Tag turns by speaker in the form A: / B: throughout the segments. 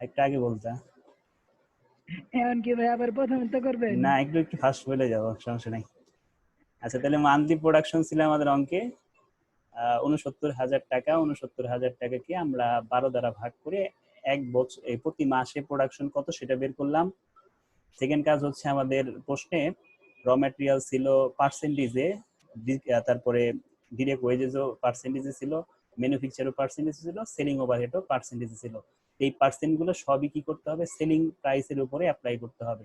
A: একটু আগে বলতা।
B: এখন কি ভাই আবার প্রথম তো করবেন?
A: না, একটু একটু ফাস্ট বলে যাবো, সমস্যা নাই। আচ্ছা, তাহলে মান্থলি প্রোডাকশন ছিল আমাদের অঙ্কে 69,000 টাকা। 69,000 টাকাকে আমরা 12 দ্বারা ভাগ করে এক বছর প্রতি মাসে প্রোডাকশন কত সেটা বের করলাম। সেকেন্ড কাজ হচ্ছে আমাদের প্রশ্নে র ম্যাটেরিয়াল ছিল পার্সেন্টেজে, তারপরে ডিরেক্ট ওয়েজেসও পার্সেন্টেজে ছিল, ম্যানুফ্যাকচারও পার্সেন্টেজ ছিল, সেলিং ওভারহেডও পার্সেন্টেজে ছিল। এই পার্সেন্টগুলো সবই কি করতে হবে, সেলিং প্রাইসের উপরে অ্যাপ্লাই করতে হবে।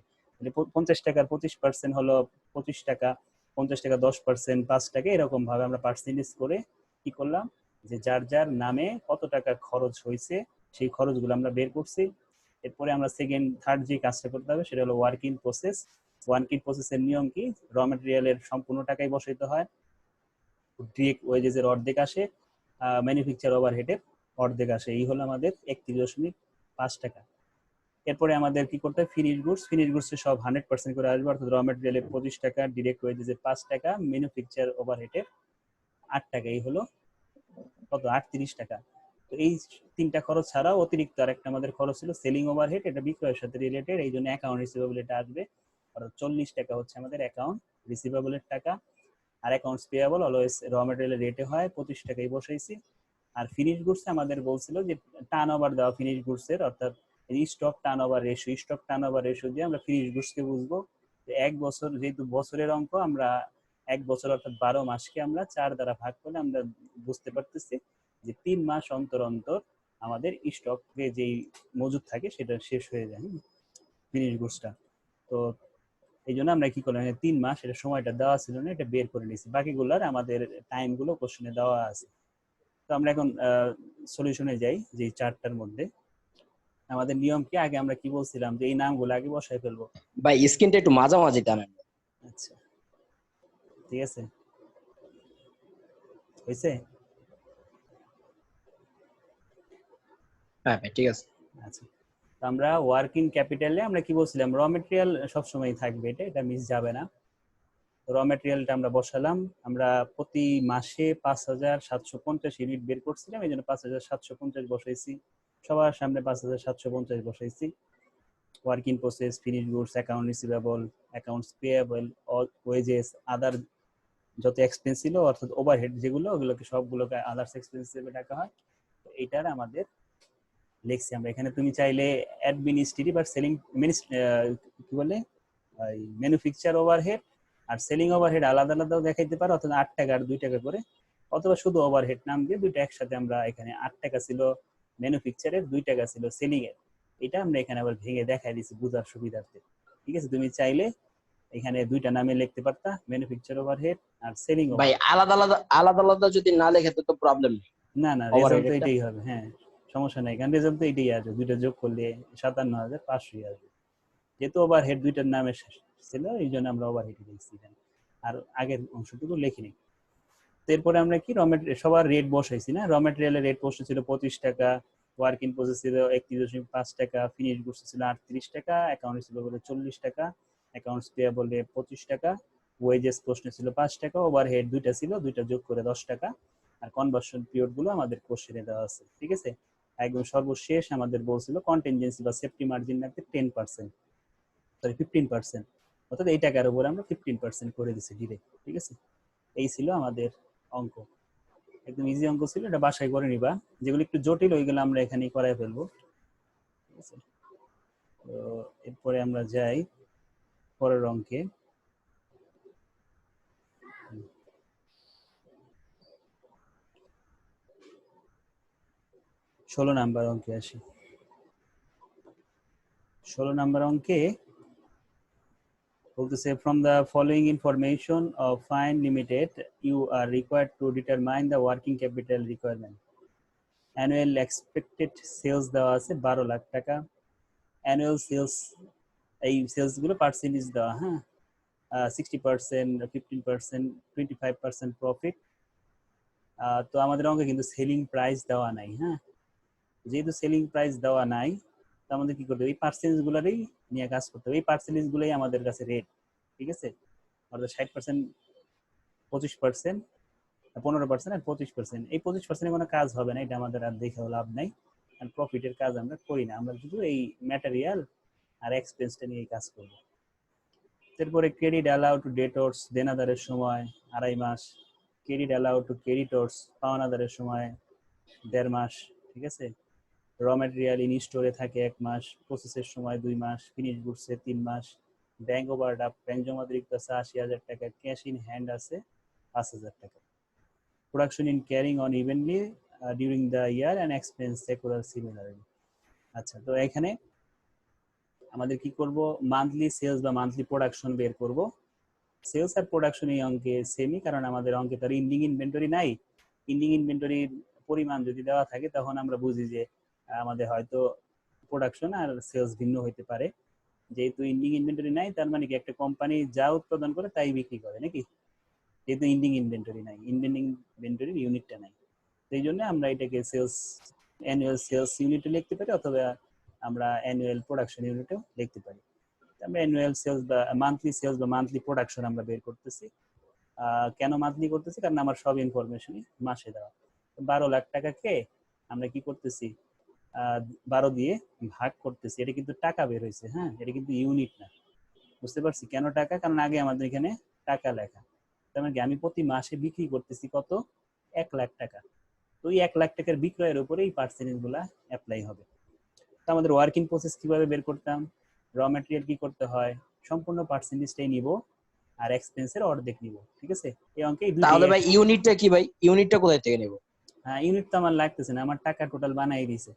A: 50 টাকার 25% হলো 25 টাকা, 50 টাকা 10%, 5 টাকা, এরকম ভাবে আমরা পার্সেন্টেজ করে কি করলাম, যে যার যার নামে কত টাকা খরচ হয়েছে সেই খরচগুলো আমরা বের করছি। এরপরে আমরা থার্ড যে কাজটা করতে হবে সেটা হলো ওয়ার্কিং প্রসেস। ওয়ার্কিং প্রসেসের নিয়ম কি, র ম্যাটেরিয়ালের সম্পূর্ণ টাকাই বসাইতে হয়, ডিরেক্ট ওয়েজেসের অর্ধেক আসে, ম্যানুফ্যাকচার ওভারহেডের অর্ধেক আসে। এই হলো আমাদের 31.5 টাকা। এরপরে আমাদের কি করতে হয়, ফিনিশ গুডস। ফিনিশ গুডস সব 100% করে আসবে, অর্থাৎ র ম্যাটেরিয়ালের 25 টাকা, ডিরেক্ট ওয়েজেসের 5 টাকা, ম্যানুফ্যাকচার ওভারহেডের 8 টাকা। এই হলো কত, 38 টাকা। তো এই তিনটা খরচ ছাড়াও অতিরিক্ত আরেকটা আমাদের খরচ ছিল সেলিং ওভারহেড, এটা বিক্রয়ের সাথে রিলেটেড, এই জন্য অ্যাকাউন্ট রিসিভেবল এটা আসবে। অর্থাৎ 40 টাকা হচ্ছে আমাদের অ্যাকাউন্ট রিসিভেবলের টাকা। আর অ্যাকাউন্টস পেয়েবল অলওয়েজ র ম্যাটেরিয়ালের রেটে হয়, 25 টাকাই বসাইছি। আর ফিনিশ গুডস আমাদের বলছিল যে টার্ন ওভার দেওয়া ফিনিশ গুডস এর, অর্থাৎ stock turn over ratio, stock turn over ratio দিয়ে আমরা ফিনিশ গুডস কে বুঝবো। এক বছর, যেহেতু বছরের অঙ্ক, আমরা এক বছর অর্থাৎ 12 মাসকে আমরা 4 দ্বারা ভাগ করলে আমরা বুঝতে পারতেছি যে 3 মাস অন্তর অন্তর আমাদের স্টকে যেই মজুদ থাকে সেটা শেষ হয়ে যায় ফিনিশ গুডসটা। তো এই জন্য আমরা কি করলাম, 3 মাস, এটা সময়টা দেওয়া ছিল না, এটা বের করে নিয়েছি। বাকিগুলার আমাদের টাইম গুলো কোশ্চেনে দেওয়া আছে। তো আমরা এখন সলিউশনে যাই। যে চারটার মধ্যে আমাদের নিয়ম কি, আগে আমরা কি বলছিলাম যে এই নামগুলো আগে বসাই ফেলবো।
C: ভাই স্ক্রিনটা একটু মাঝামাঝি টানেন।
A: আচ্ছা, ঠিক আছে, হয়েছে?
C: হ্যাঁ ভাই ঠিক আছে।
A: আচ্ছা, আমরা ওয়ার্কিং ক্যাপিটালে আমরা কি বলছিলাম, র মেটেরিয়াল সবসময় থাকবে, এটা মিস যাবে না। র মেটেরিয়ালটা আমরা বসালাম, আমরা প্রতি মাসে 5,750 ইউনিট বের করছিলাম, এই জন্য 5,750 বসাইছি। সবার সামনে 5,750 বসাইছি। Working process, finish goods, account receivable, accounts payable, wages, other যত এক্সপেন্স ছিল, অর্থাৎ ওভারহেড যেগুলো, ওগুলোকে সবগুলোকে আদার্স এক্সপেন্স হিসেবে ডাকা হয়। তো এইটার আমাদের লিখছি আমরা এখানে। তুমি চাইলে অ্যাডমিনিস্ট্রেটিভ আর সেলিং কি বলে ম্যানুফ্যাকচার ওভারহেড আর সেলিং ওভারহেড আলাদা আলাদাও দেখাইতে পারো, অথবা 8 টাকা আর 2 টাকা করে, অথবা শুধু ওভারহেড নাম দিয়ে দুইটা একসাথে আমরা এখানে 8 টাকা ছিল ম্যানুফ্যাকচারের, 2 টাকা ছিল সেলিং এর। এটা আমরা এখানে আবার ভেঙে দেখাই দিচ্ছি বুঝার সুবিধার্থে। ঠিক আছে, তুমি চাইলে এখানে দুইটা নামে লিখতে পারতা, ম্যানুফ্যাকচার ওভারহেড আর সেলিং
C: ভাই
A: ওভারহেড।
C: আলাদা আলাদা আলাদা আলাদা যদি না লেখে তো প্রবলেম নেই।
A: না না, রেজাল্ট তো এটাই হবে। হ্যাঁ, সমস্যা নাই, কারণ রেজাল্ট তো এটাই আসবে, দুইটা যোগ করলে 57,500 আসবে। যেহেতু ওভারহেড দুইটার নামে ছিল, এই জন্য আমরা ওভারহেড লিখছি এখানে, আর আগের অংশটুকু লিখিনি। তো এরপরে আমরা কি সবার রেট বসাইছি না। র মেটেরিয়ালের রেট বসেছিল 25 টাকা, ওয়ার্ক ইন প্রসেস ছিল 31.5 টাকা, ফিনিশ গুডস ছিল 38 টাকা, অ্যাকাউন্টস ছিল বলে 40 টাকা, অ্যাকাউন্টস পেয়েবলে 25 টাকা, ওয়েজেস প্রশ্নে ছিল 5 টাকা, ওভারহেড দুইটা ছিল, দুইটা যোগ করে 10 টাকা। আর কনভার্সন পিরিয়ড গুলো আমাদের কোশ্চেনে দেওয়া আছে। ঠিক আছে, একদম সর্বশেষ আমাদের বলছিল কন্টিনজেন্সি বা সেফটি মার্জিন রাখতে 10%, সরি 15%, অর্থাৎ এই টাকার উপরে আমরা 15% করে দিছি ডিরেক্ট। ঠিক আছে, এই ছিল আমাদের অঙ্ক। একদম ইজি অঙ্ক ছিল, এটা বাসায় করে নিবা। যেগুলো একটু জটিল ওইগুলো আমরা এখানেই করাই ফেলবো। ঠিক আছে, তো এরপরে আমরা যাই পরের অঙ্কে। 16 নাম্বার অঙ্কে আসি। 16 নাম্বার অঙ্কে বলতেছে, from the following information of Fine Limited you are required to determine the working capital requirement. Annual expected sales দেওয়া আছে 12 লাখ টাকা। অ্যানুয়াল সেলস, এই সেলস গুলো পার্সেন্টেজ দেওয়া, হ্যাঁ, 60%, 15%, 25% প্রফিট। তো আমাদের অঙ্কে কিন্তু সেলিং প্রাইস দেওয়া নাই। হ্যাঁ, যেহেতু সেলিং প্রাইস দেওয়া নাই, তো আমাদের কি করতে হবে, এই পার্সেন্টেজ গুলারই নিয়ে কাজ করতে হবে। এই পার্সেন্টেজ গুলোই আমাদের কাছে রেট। ঠিক আছে, অর্থাৎ 60%, 25%, 15% আর 25%। এই 25% কোনো কাজ হবে না, এটা আমাদের আর দেখে লাভ নাই। আর প্রফিটের কাজ আমরা করি না, আমরা শুধু এই ম্যাটেরিয়াল আর এক্সপেন্সটা নিয়ে কাজ করব। এরপরে ক্রেডিট অ্যালাউ টু ডেটর্স দেনাদারের সময় 2.5 মাস, ক্রেডিট অ্যালাউ টু ক্রেডিটর্স পাওনাদারের সময় 1.5 মাস, ঠিক আছে। র ম্যাটেরিয়াল ইন স্টোরে থাকে 1 মাস, প্রসেসের সময় 2 মাস, ফিনিশ গুডসে 3 মাস, ব্যাংক ওভারড্রাফট ব্যাংক জমা অতিরিক্ত আছে 80,000 টাকা, ক্যাশ ইন হ্যান্ড আছে 5,000 টাকা। Production in carrying on evently during the year and expense secular similarly. আচ্ছা, তো এখানে আমাদের কি করব, মান্থলি সেলস বা মান্থলি প্রোডাকশন বের করব। সেলস আর প্রোডাকশন এই অঙ্কে সেমই, কারণ আমাদের অঙ্কে তার ইন্ডিং ইনভেন্টরি নাই। ইন্ডিং ইনভেন্টরির পরিমাণ যদি দেওয়া থাকে তখন আমরা বুঝি যে আমাদের হয়তো প্রোডাকশন আর সেলস ভিন্ন হইতে পারে। যেহেতু ইন্ডিং ইনভেন্টরি নাই, তার মানে কি একটা কোম্পানি যা উৎপাদন করে তাই বিক্রি করে নাকি, যেহেতু ইন্ডিং ইনভেন্টরি নাই, ইন্ডিং ইনভেন্টরির ইউনিটটা নাই। সেই জন্য আমরা এটাকে সেলস অ্যানুয়াল সেলস ইউনিটে লিখতে পারি, অথবা আমরা অ্যানুয়াল প্রোডাকশন ইউনিটেও লিখতে পারি। আমরা অ্যানুয়াল সেলস বা মান্থলি প্রোডাকশন আমরা বের করতেছি। কেন মান্থলি করতেছি, কারণ আমার সব ইনফরমেশনই মাসে দেওয়া। 12 লাখ টাকাকে আমরা কি করতেছি, 12 দিয়ে ভাগ করতেছি। এটা কিন্তু টাকা বের হয়েছে, হ্যাঁ, এটা কিন্তু ইউনিট না। বুঝতে পারছি কেন টাকা, কারণ আগে আমাদের এখানে টাকা লেখা। তার মানে আমি প্রতি মাসে বিক্রি করতেছি কত, 1 লাখ টাকা। তো এই 1 লাখ টাকার বিক্রয়ের উপরে এই পার্সেন্টেজ গুলা অ্যাপ্লাই হবে। তো আমাদের ওয়ার্কিং প্রসেস কিভাবে বের করতাম, র ম্যাটেরিয়াল কি করতে হয়, সম্পূর্ণ পার্সেন্টেজটাই নিব আর এক্সপেন্সের অর্ধেক নিব, ঠিক আছে। এই অঙ্কে এই দুইটাই
C: তাহলে ভাই ইউনিটটা কি ভাই, ইউনিটটা কোথায় থেকে নেব?
A: হ্যাঁ, ইউনিট তো আমার লাগতেছে না, আমার টাকা টোটাল বানাই দিছে।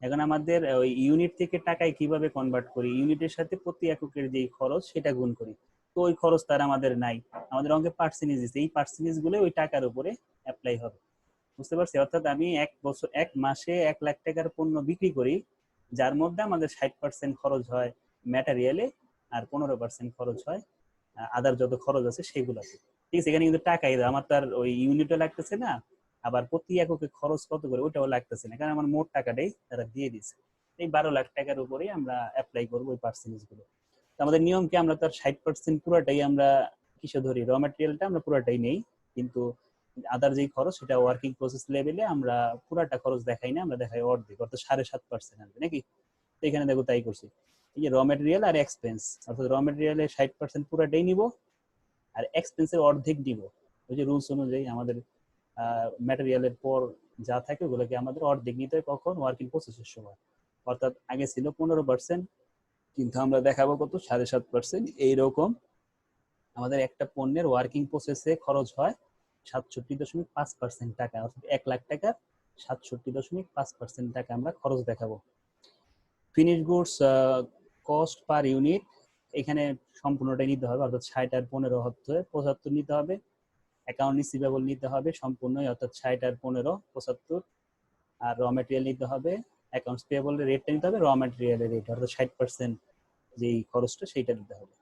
A: এখন আমাদের ওই ইউনিট থেকে টাকায় কিভাবে কনভার্ট করি, ইউনিটের সাথে প্রতি এককের যে খরচ সেটা গুণ করি। তো ওই খরচ তার আমাদের নাই, আমাদের অঙ্কে পার্সেন্টেজ দিচ্ছে, এই পার্সেন্টেজ গুলো ওই টাকার উপরে অ্যাপ্লাই হবে। বুঝতে পারছি, অর্থাৎ আমি এক মাসে 1 লাখ টাকার পণ্য বিক্রি করি, যার মধ্যে আমাদের 60% খরচ হয় ম্যাটেরিয়ালে আর 15% খরচ হয় আদার যত খরচ আছে সেগুলোতে, ঠিক আছে। এখানে কিন্তু টাকাই দেয়, আমার তার ওই ইউনিটও লাগতেছে না, আবার প্রতি এককে খরচ কত করে ওটাও লাগতেছে না, কারণ আমার মোট টাকাটাই তারা দিয়ে দিচ্ছে। এই 12 লাখ টাকার উপরেই আমরা অ্যাপ্লাই করবো ওই পার্সেন্টেজ গুলো। আমাদের নিয়ম কি, আমরা তার 60% পুরোটাই আমরা কিসে ধরি, র ম্যাটেরিয়ালটা আমরা পুরোটাই নেই, কিন্তু আদার যেই খরচ সেটা ওয়ার্কিং প্রসেস লেভেলে আমরা পুরাটা খরচ দেখাই না, আমরা দেখাই অর্ধেক, অর্থাৎ 7.5% আসবে নাকি। তো এখানে দেখো তাই করছি, এই যে র ম্যাটেরিয়াল আর এক্সপেন্স, অর্থাৎ র ম্যাটেরিয়ালের 60% পুরাটাই নিব আর এক্সপেন্সের অর্ধেক দিব। ওই যে রুলস অনুযায়ী আমাদের ম্যাটেরিয়ালের পর যা থাকে ওগুলোকে আমাদের অর্ধেক নিতে হয়, কখন, ওয়ার্কিং প্রসেসের সময়। অর্থাৎ আগে ছিল 15%, কিন্তু আমরা দেখাবো কত, 7.5%। এইরকম আমাদের একটা পণ্যের ওয়ার্কিং প্রসেসে খরচ হয় 67.5% টাকা, অর্থাৎ 1 লাখ টাকার 67.5% টাকা আমরা খরচ দেখাবো। Finish goods cost per unit, এখানে সম্পূর্ণটাই নিতে হবে, অর্থাৎ 60 আর 15 হচ্ছে 75 নিতে হবে। অ্যাকাউন্ট রিসিভেবল নিতে হবে সম্পূর্ণই, অর্থাৎ 60 আর 15 75। আর র ম্যাটেরিয়াল নিতে হবে, অ্যাকাউন্টস পেয়েবল রেটটা নিতে হবে, র ম্যাটেরিয়ালের রেট অর্থাৎ 60% যেই খরচটা সেইটা দিতে হবে।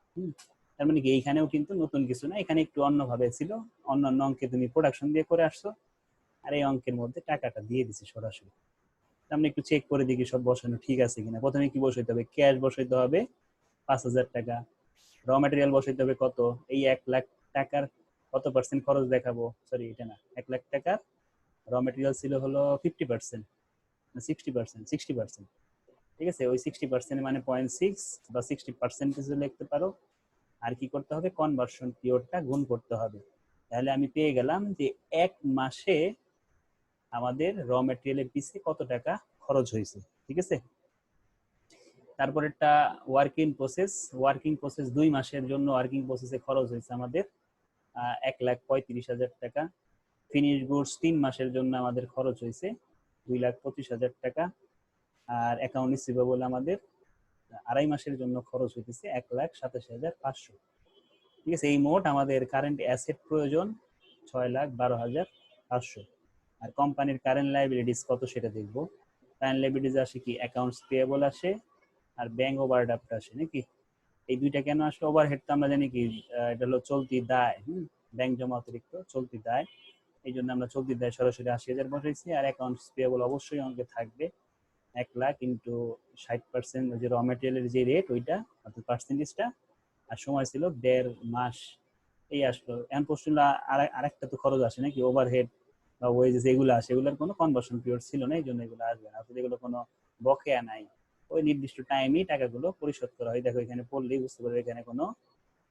A: তার মানে কি এইখানেও কিন্তু নতুন কিছু না, এখানে একটু অন্যভাবে ছিল, অন্যান্য অঙ্কে তুমি প্রোডাকশন দিয়ে করে আসছো, আর এই অঙ্কের মধ্যে টাকাটা দিয়ে দিছি সরাসরি। আমরা একটু চেক করে দেখি সব বসানো ঠিক আছে কিনা। প্রথমে কি বসাইতে হবে, ক্যাশ বসাইতে হবে 5,000 টাকা, র ম্যাটেরিয়াল বসাইতে হবে কত, এই 1 লাখ টাকার কত পার্সেন্ট খরচ দেখাবো, সরি এটা না, 1 লাখ টাকার র ম্যাটেরিয়াল ছিল হলো 50%, 60%, ঠিক আছে। ওই 60% মানে 0.6 বা 60% লিখতে পারো। আর কি করতে হবে, কনভার্সন পিরিয়ডটা গুণ করতে হবে। তাহলে আমি পেয়ে গেলাম যে 1 মাসে আমাদের র ম্যাটেরিয়ালের পিছে কত টাকা খরচ হয়েছে, ঠিক আছে। তারপরেরটা ওয়ার্কিং প্রসেস 2 মাসের জন্য ওয়ার্কিং প্রসেসে খরচ হয়েছে আমাদের 1,35,000 টাকা। ফিনিশ গুডস 3 মাসের জন্য আমাদের খরচ হয়েছে 2,25,000 টাকা। আর অ্যাকাউন্ট রিসিভেবল আমাদের 2.5 মাসের জন্য খরচ হইতেছে 1,27,500, ঠিক আছে। এই মোট আমাদের কারেন্ট অ্যাসেট প্রয়োজন 6,12,500। আর কোম্পানির কারেন্ট লাইবিলিটিস কত সেটা দেখবো। কারেন্ট লাইবিলিটিস আসে কি, অ্যাকাউন্টস পেয়েবল আসে আর ব্যাংক ওভারড্রাফট আসে নাকি। এই দুইটা কেন আসলে, ওভারহেড তো আমরা জানি কি, এটা হলো চলতি দায়, ব্যাংক জমা অতিরিক্ত চলতি দায়, এই জন্য আমরা চলতি দায় সরাসরি 80,000 বসাইছি। আর অ্যাকাউন্টস পেয়েবল অবশ্যই অঙ্কে থাকবে 1 লাখ ইন্টু 60% যে র ম্যাটেরিয়ালের যে রেট ওইটা, অর্থাৎ পার্সেন্টেজটা। আর সময় ছিল 1.5 মাস। এই আসলো এখন প্রশ্ন, আরেকটা তো খরচ আসে নাকি, ওভারহেড বা ওয়েজেস এগুলো আসে, এগুলোর কোনো কনভার্সন পিরিয়ড ছিল না, এই জন্য এগুলো আসবে না। আসলে এগুলো কোনো বকেয়া নাই, ওই নির্দিষ্ট টাইমেই টাকাগুলো পরিশোধ করা হয়। দেখো এখানে পড়লেই বুঝতে পারবে এখানে কোনো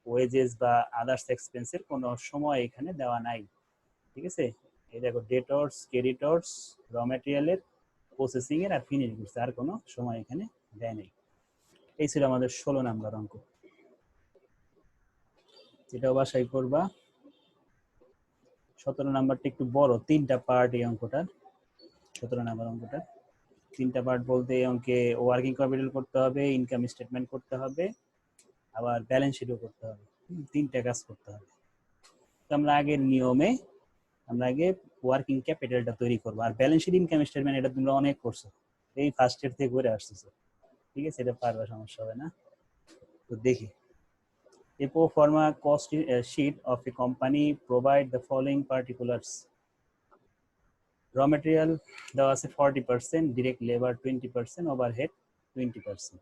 A: ওয়েজেস বা আদার্স এক্সপেন্সের কোনো সময় এখানে দেওয়া নাই, ঠিক আছে। এই দেখো ডেটর্স, ক্রেডিটর্স, র ম্যাটেরিয়ালের, প্রসেসিং এর আর ফিনিশ গুডস, আর কোনো সময় এখানে দেয় নাই। এই ছিল আমাদের 16 নাম্বার অঙ্ক, যেটাও বাসায় করবা। 17 নাম্বারটা একটু বড়, 3টা পার্ট এই অঙ্কটার। 17 নাম্বার অঙ্কটা 3টা পার্ট বলতে এই অঙ্কে ওয়ার্কিং ক্যাপিটাল করতে হবে, ইনকাম স্টেটমেন্ট করতে হবে, আবার ব্যালেন্স শিটও করতে হবে। 3টা কাজ করতে হবে। তো আমরা আগের নিয়মে আমরা আগে ওয়ার্কিং ক্যাপিটালটা তৈরি করবো, আর ব্যালেন্স শিট ইনকাম স্টেটমেন্ট এটা তোমরা অনেক করছো, এই ফার্স্ট ইয়ার থেকে করে আসতেছো, ঠিক আছে, এটা পারবা, সমস্যা হবে না। তো দেখি, a pro forma cost sheet of a company provide the following particulars. Raw material দেওয়া আছে 40%, direct labor 20%, overhead 20%।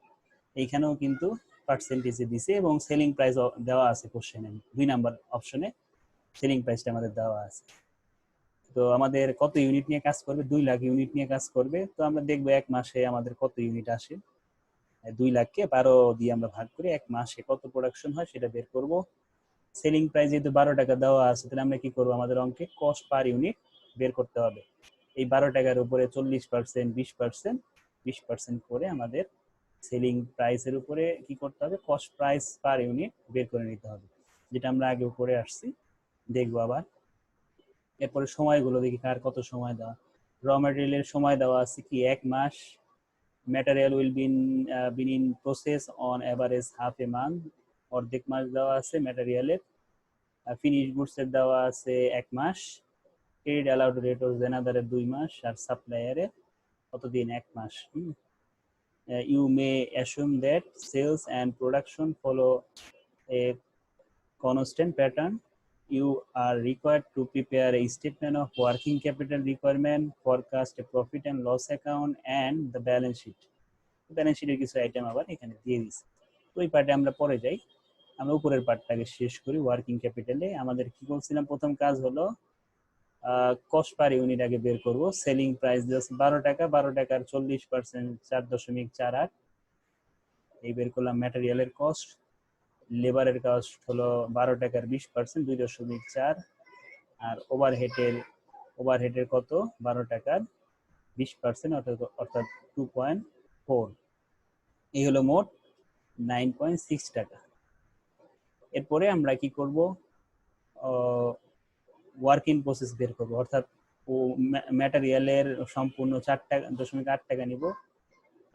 A: এইখানেও কিন্তু পার্সেন্টেজে দিছে এবং সেলিং প্রাইস দেওয়া আছে কোশ্চেনে, 2 নাম্বার অপশনে সেলিং প্রাইসটা আমাদের দেওয়া আছে। তো আমাদের কত ইউনিট নিয়ে কাজ করবে, 2 লাখ ইউনিট নিয়ে কাজ করবে। তো আমরা দেখবো এক মাসে আমাদের কত ইউনিট আসে, 2 লাখকে 12 দিয়ে আমরা ভাগ করে এক মাসে কত প্রোডাকশন হয় সেটা বের করব। সেলিং প্রাইস যেহেতু 12 টাকা দেওয়া আছে, তাহলে আমরা কি করবো, আমাদের অঙ্কে কস্ট পার ইউনিট বের করতে হবে। এই 12 টাকার উপরে 40%, 20%, 20% করে আমাদের সেলিং প্রাইসের উপরে কি করতে হবে, কস্ট প্রাইস পার ইউনিট বের করে নিতে হবে, যেটা আমরা আগেও করে আসছি। দেখবো আবার এরপরে সময়গুলো দেখি কার কত সময় দেওয়া। র ম্যাটেরিয়ালের সময় দেওয়া আছে কি 1 মাস, material will been in process on average half a month, অর্ধেক মাস দেওয়া আছে ম্যাটেরিয়ালের। ফিনিশ গুডস এর দেওয়া আছে 1 মাস, ক্রেডিট অ্যালাউড রেট অফ জেনাদারের 2 মাস, আর সাপ্লায়ারের কতদিন, 1 মাস। You may assume that sales and production follow a constant pattern. You are required to prepare a statement of working capital requirement, forecast a profit and loss account, and the balance sheet. Balance শিটের কিছু item আবার এখানে দিয়ে দিচ্ছে। তো এই পার্টে আমরা পরে যাই, আমরা উপরের পার্টটাকে শেষ করি। ওয়ার্কিং ক্যাপিটালে আমাদের কি বলছিলাম, প্রথম কাজ হলো কস্ট পার ইউনিট আগে বের করব। সেলিং প্রাইস দিয়েছে 12 টাকা, 12 টাকার 40% 4.48, এই বের করলাম। ম্যাটেরিয়ালের কস্ট, লেবারের কস্ট হলো 12 টাকার 20% 2.4, আর ওভারহেডের কত, 12 টাকার 20% অর্থাৎ 2.4। এই হলো মোট 9.6 টাকা। এরপরে আমরা কি করব, ওয়ার্ক ইন প্রসেস বের করবো, অর্থাৎ ম্যাটেরিয়ালের সম্পূর্ণ 4.8 টাকা নিব,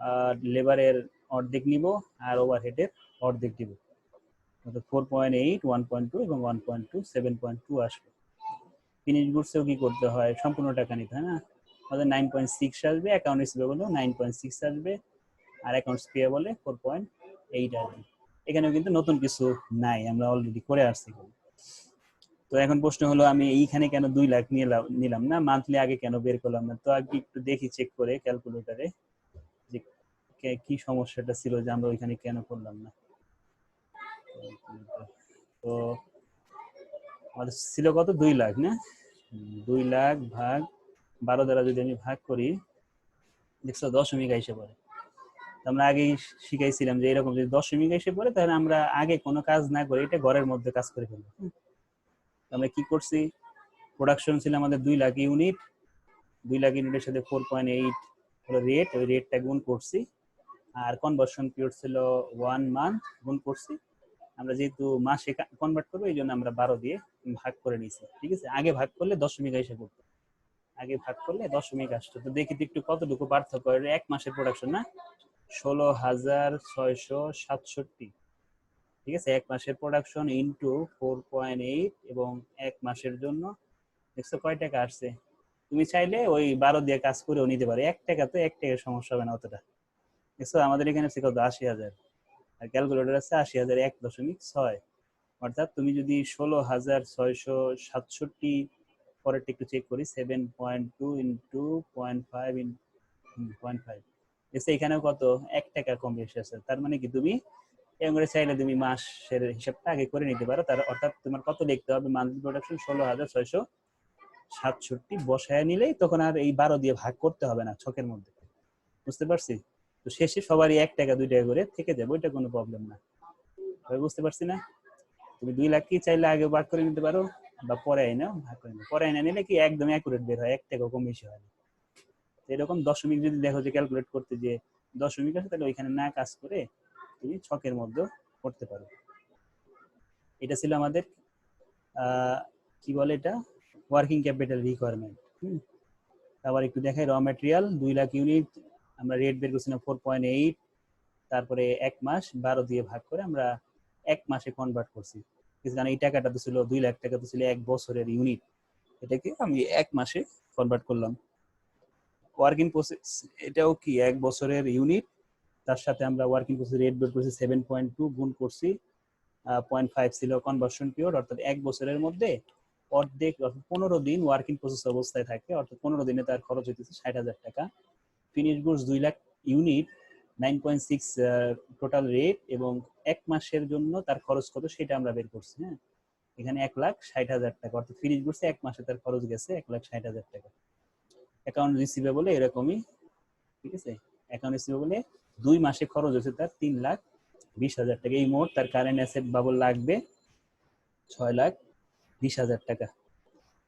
A: আর লেবারের অর্ধেক নিব, আর ওভারহেডের অর্ধেক দিব, অর্থাৎ 4.8, 1.2 এবং 1.2, 7.2 আসবে। ফিনিশ গুডসেও কি করতে হয়, সম্পূর্ণ টাকা নিতে হয় না, আমাদের 9.6 আসবে, অ্যাকাউন্ট রিসিভেবল 9.6 আসবে, আর অ্যাকাউন্টস পেয়েবলে 4.8 আসবে। এখানেও কিন্তু নতুন কিছু নাই, আমরা অলরেডি করে আসছি। তো এখন প্রশ্ন হলো, আমি এইখানে কেন 2 লাখ নিলাম না, মান্থলি আগে কেন বের করলাম না। তো আগে একটু দেখি চেক করে ক্যালকুলেটরে যে কি সমস্যাটা ছিল, যে আমরা ওইখানে কেন করলাম না। তো আমাদের ছিল কত, 2 লাখ না, 2 লাখ ভাগ 12 দ্বারা যদি আমি ভাগ করি, দেখছো দশমিক এসে পড়ে। আমরা আগেই শিখাইছিলাম যে এরকম যদি দশমিক এসে পড়ে, তাহলে আমরা আগে কোনো কাজ না করে এটা ঘরের মধ্যে কাজ করে ফেলবো। আমরা কি করছি, প্রোডাকশন ছিল আমাদের 2 লাখ ইউনিট, 2 লাখ ইউনিটের সাথে 4.8 হলো রেট, ওই রেটটা গুণ করছি, আর কনভার্সন পিরিয়ড ছিল 1 মান্থ, গুণ করছি। আমরা যেহেতু মাসে কনভার্ট করবো, এই জন্য আমরা 12 দিয়ে ভাগ করে নিয়েছি, ঠিক আছে। আগে ভাগ করলে দশমিক এসে পড়তো, আগে ভাগ করলে দশমিক আসতো। তো দেখি একটু কতটুকু পার্থক্য, এক মাসের প্রোডাকশন না, 16,667, ঠিক আছে। এক মাসের প্রোডাকশন ইনটু 4.8 এবং এক মাসের জন্য দেখছো কয় টাকা আসছে। তুমি চাইলে ওই 12 দিয়ে কাজ করেও নিতে পারো, 1 টাকা তো 1 টাকার সমস্যা হবে না অতটা। দেখছো আমাদের এখানে আছে কত, 80,000, আর ক্যালকুলেটর আছে 80,001.6, অর্থাৎ তুমি যদি 16,667 পরেরটা একটু চেক করি, 7.2 ইন্টু 0.5 0.5, দেখছো এখানেও কত, 1 টাকা কম বেশি আছে। তার মানে কি তুমি এরকম করে চাইলে তুমি মাসের হিসাবটা আগে করে নিতে পারো। তার অর্থাৎ তোমার কত লিখতে হবে, মান্থলি প্রোডাকশন 16,667, 67 বসায় নিলেই তখন আর এই 12 দিয়ে ভাগ করতে হবে না ছকের মধ্যে, বুঝতে পারছি? তো শেষে সবারই 1 টাকা 2 টাকা করে থেকে যাবে, ওইটা কোনো প্রবলেম না। ভাই বুঝতে পারছি না? তুমি 2 লাখ কি চাইলে আগে ভাগ করে নিতে পারো বা পরে আইনা ভাগ করে নিতে, পরে আইনা নিলে কি একদম অ্যাকুরেট বের হয়, 1 টাকা কম বেশি হয় না। এরকম দশমিক যদি দেখো যে ক্যালকুলেট করতে যে দশমিক আছে, তাহলে ওইখানে না কাজ করে তুমি ছকের মধ্যে করতে পারো। এটা ছিল আমাদের কি বলে এটা, ওয়ার্কিং ক্যাপিটাল রিকোয়ারমেন্ট। আবার একটু দেখাই, র ম্যাটেরিয়াল 2 লাখ ইউনিট, আমরা রেট বের করছিলাম 4.8, তারপরে 1 মাস 12 দিয়ে ভাগ করে আমরা 1 মাসে কনভার্ট করছি, কারণ এই টাকাটা তো ছিল 2 লাখ টাকা, তো ছিল 1 বছরের ইউনিট, এটাকে আমি 1 মাসে কনভার্ট করলাম। ওয়ার্কিং প্রসেস এটাও কি 1 বছরের ইউনিট, তার সাথে আমরা ওয়ার্কিং প্রসেস রেট বের করছি 7.2 গুণ করছি 0.5 ছিল কনভার্সন পিরিয়ড, অর্থাৎ 1 বছরের মধ্যে অর্ধেক, অর্থাৎ 15 দিন ওয়ার্কিং প্রসেস অবস্থায় থাকে, অর্থাৎ 15 দিনে তার খরচ হইতেছে 60,000 টাকা। Finish goods 2 lakh unit, 9.6 total rate, এবং 1 মাসের জন্য তার খরচ কত সেটা আমরা বের করছি। হ্যাঁ, এখানে 1,60,000 টাকা, অর্থাৎ ফিনিশ গুডসে 1 মাসে তার খরচ গেছে 1,60,000 টাকা। অ্যাকাউন্ট রিসিভেবলে এরকমই, ঠিক আছে? অ্যাকাউন্ট রিসিভেবলে 2 মাসে খরচ হয়েছে তার 3,20,000 টাকা। এই মোট তার কারেন্ট অ্যাসেট বাবল লাগবে 6,20,000 টাকা।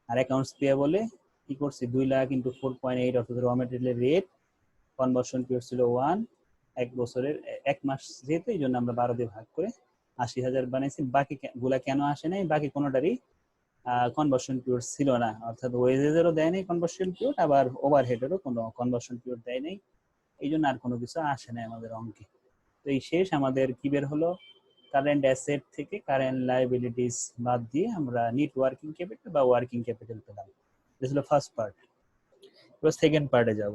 A: আর অ্যাকাউন্টস পেয়েবলে কি করছি, 2 লাখ ইন্টু 4.8, অর্থাৎ র ম্যাটেরিয়ালের রেট, কনভার্সন পিরিয়ড ছিল 1 বছরের 1 মাস, যেহেতু এই জন্য আমরা 12 দিয়ে ভাগ করে 80,000 বানাইছি। বাকি গুলা কেন আসে নাই, বাকি কোনোটারই কনভার্সন পিরিয়ড ছিল না, অর্থাৎ ওয়েজেসেরও দেয় নাই কনভার্সন পিরিয়ড, আবার ওভারহেডেরও কোনো কনভার্সন পিরিয়ড দেয় নাই, এই জন্য আর কোনো কিছু আসে নাই আমাদের অঙ্কে। তো এই শেষ আমাদের কি বের হলো, কারেন্ট অ্যাসেট থেকে কারেন্ট লায়াবিলিটিস বাদ দিয়ে আমরা নেট ওয়ার্কিং ক্যাপিটাল বা ওয়ার্কিং ক্যাপিটাল পেলাম। এটা ছিল ফার্স্ট পার্ট। এবার সেকেন্ড পার্টে যাব।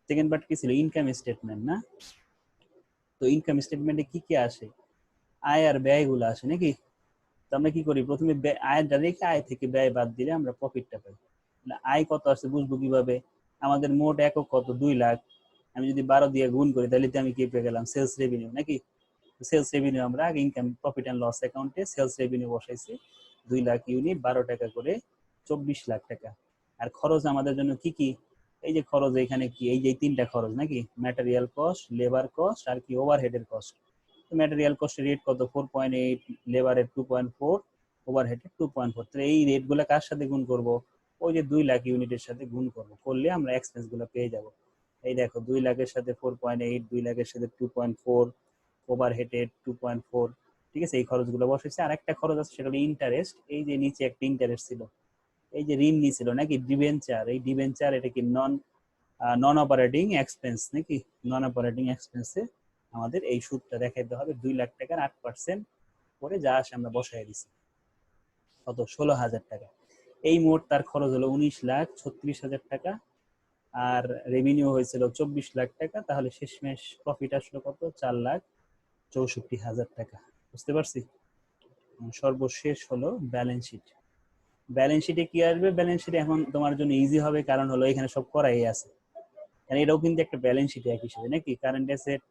A: সেকেন্ড পার্ট কি ছিল, ইনকাম স্টেটমেন্ট না? তো ইনকাম স্টেটমেন্টে কি কি আসে, আয় আর ব্যয়গুলো আসে নাকি? তো আমরা কি করি, প্রথমে আয়টা রেখে আয় থেকে ব্যয় বাদ দিলে আমরা প্রফিটটা পাই। আয় কত আসছে বুঝবো কিভাবে, আমাদের মোট একক কত 2 লাখ, আমি যদি 12 দিয়ে গুণ করি তাহলে তো আমি কি পেয়ে গেলাম, সেলস রেভিনিউ নাকি? সেলস রেভিনিউ আমরা আগে ইনকাম প্রফিট এন্ড লস অ্যাকাউন্টে সেলস রেভিনিউ বসাইছি 2 লাখ ইউনিট, 12 টাকা করে 24 লাখ টাকা। আর খরচ আমাদের জন্য কি কি, এই যে খরচ এখানে কি, এই যে 3টা খরচ নাকি, ম্যাটেরিয়াল কস্ট, লেবার কস্ট আর কি ওভারহেডের কস্ট। তো ম্যাটেরিয়াল কস্টের রেট কত 4.8, লেবারের 2.4, ওভারহেডের 2.4। তো এই রেট গুলা কার সাথে গুণ করব, ওই যে 2 লাখ ইউনিটের সাথে গুণ করব, করলে আমরা এক্সপেন্স গুলো পেয়ে যাব। এই দেখো 2 লাখের সাথে 4.8, 2 লাখের সাথে 2.4, ওভারহেডেড 2.4, ঠিক আছে? এই খরচগুলো বসেছে। আর একটা খরচ আছে, সেটা হলো ইন্টারেস্ট। এই যে নিচে একটা ইন্টারেস্ট ছিল, এই যে ঋণ নিছিল নাকি, ডিবেঞ্চার, এই ডিবেঞ্চার এটা কি নন অপারেটিং এক্সপেন্স নাকি? নন অপারেটিং এক্সপেন্সে আমাদের এই সুদটা দেখাইতে হবে 2 লাখ টাকার 8% করে, যা আসে আমরা বসাই দিছি কত 16,000 টাকা। এই মোট তার খরচ হলো 19,36,000 টাকা, আর রেভিনিউ হয়েছিল 24 লাখ টাকা। তাহলে শেষমেশ প্রফিট আসলো কত, 4,64,000 টাকা। বুঝতে পারছি? সর্বশেষ হলো ব্যালেন্স শিট। ব্যালেন্স শিটে কি আসবে, ব্যালেন্স শিট এখন তোমার জন্য ইজি হবে, কারণ হলো এখানে সব করাই আছে। কারণ এটাও কিন্তু একটা ব্যালেন্স শিট এক হিসেবে নাকি, কারেন্ট অ্যাসেট,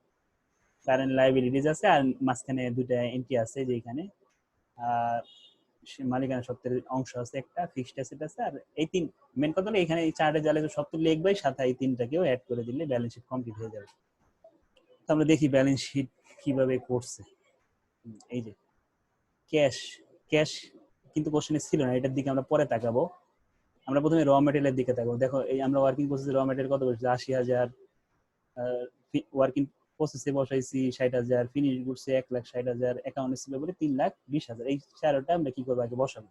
A: কারেন্ট লায়াবিলিটিস আছে, আর মাঝখানে দুইটা এন্ট্রি আছে, যে এখানে মালিকানা সত্ত্বের অংশ আছে একটা, ফিক্সড অ্যাসেট আছে, আর এই তিন মেন কথা হলো এখানে এই চার্টে জালে সব তো লিখবাই, সাথে এই তিনটাকেও অ্যাড করে দিলে ব্যালেন্স শিট কমপ্লিট হয়ে যাবে। তো আমরা দেখি ব্যালেন্স শিট কিভাবে করছে। এই যে ক্যাশ, ক্যাশ কিন্তু কোশ্চেনে ছিল না, এটার দিকে আমরা পরে তাকাবো। আমরা প্রথমে র ম্যাটেরিয়ালের দিকে তাকাবো। দেখো এই আমরা ওয়ার্কিং প্রসেসে র ম্যাটেরিয়াল কত বসেছে, 80,000, ওয়ার্কিং প্রসেসে বসাইছি 60,000, ফিনিশ গুডসে 1,60,000, অ্যাকাউন্ট রিসিভেবলে 3,20,000। এই চারটা আমরা কি করবো, আগে বসাবো,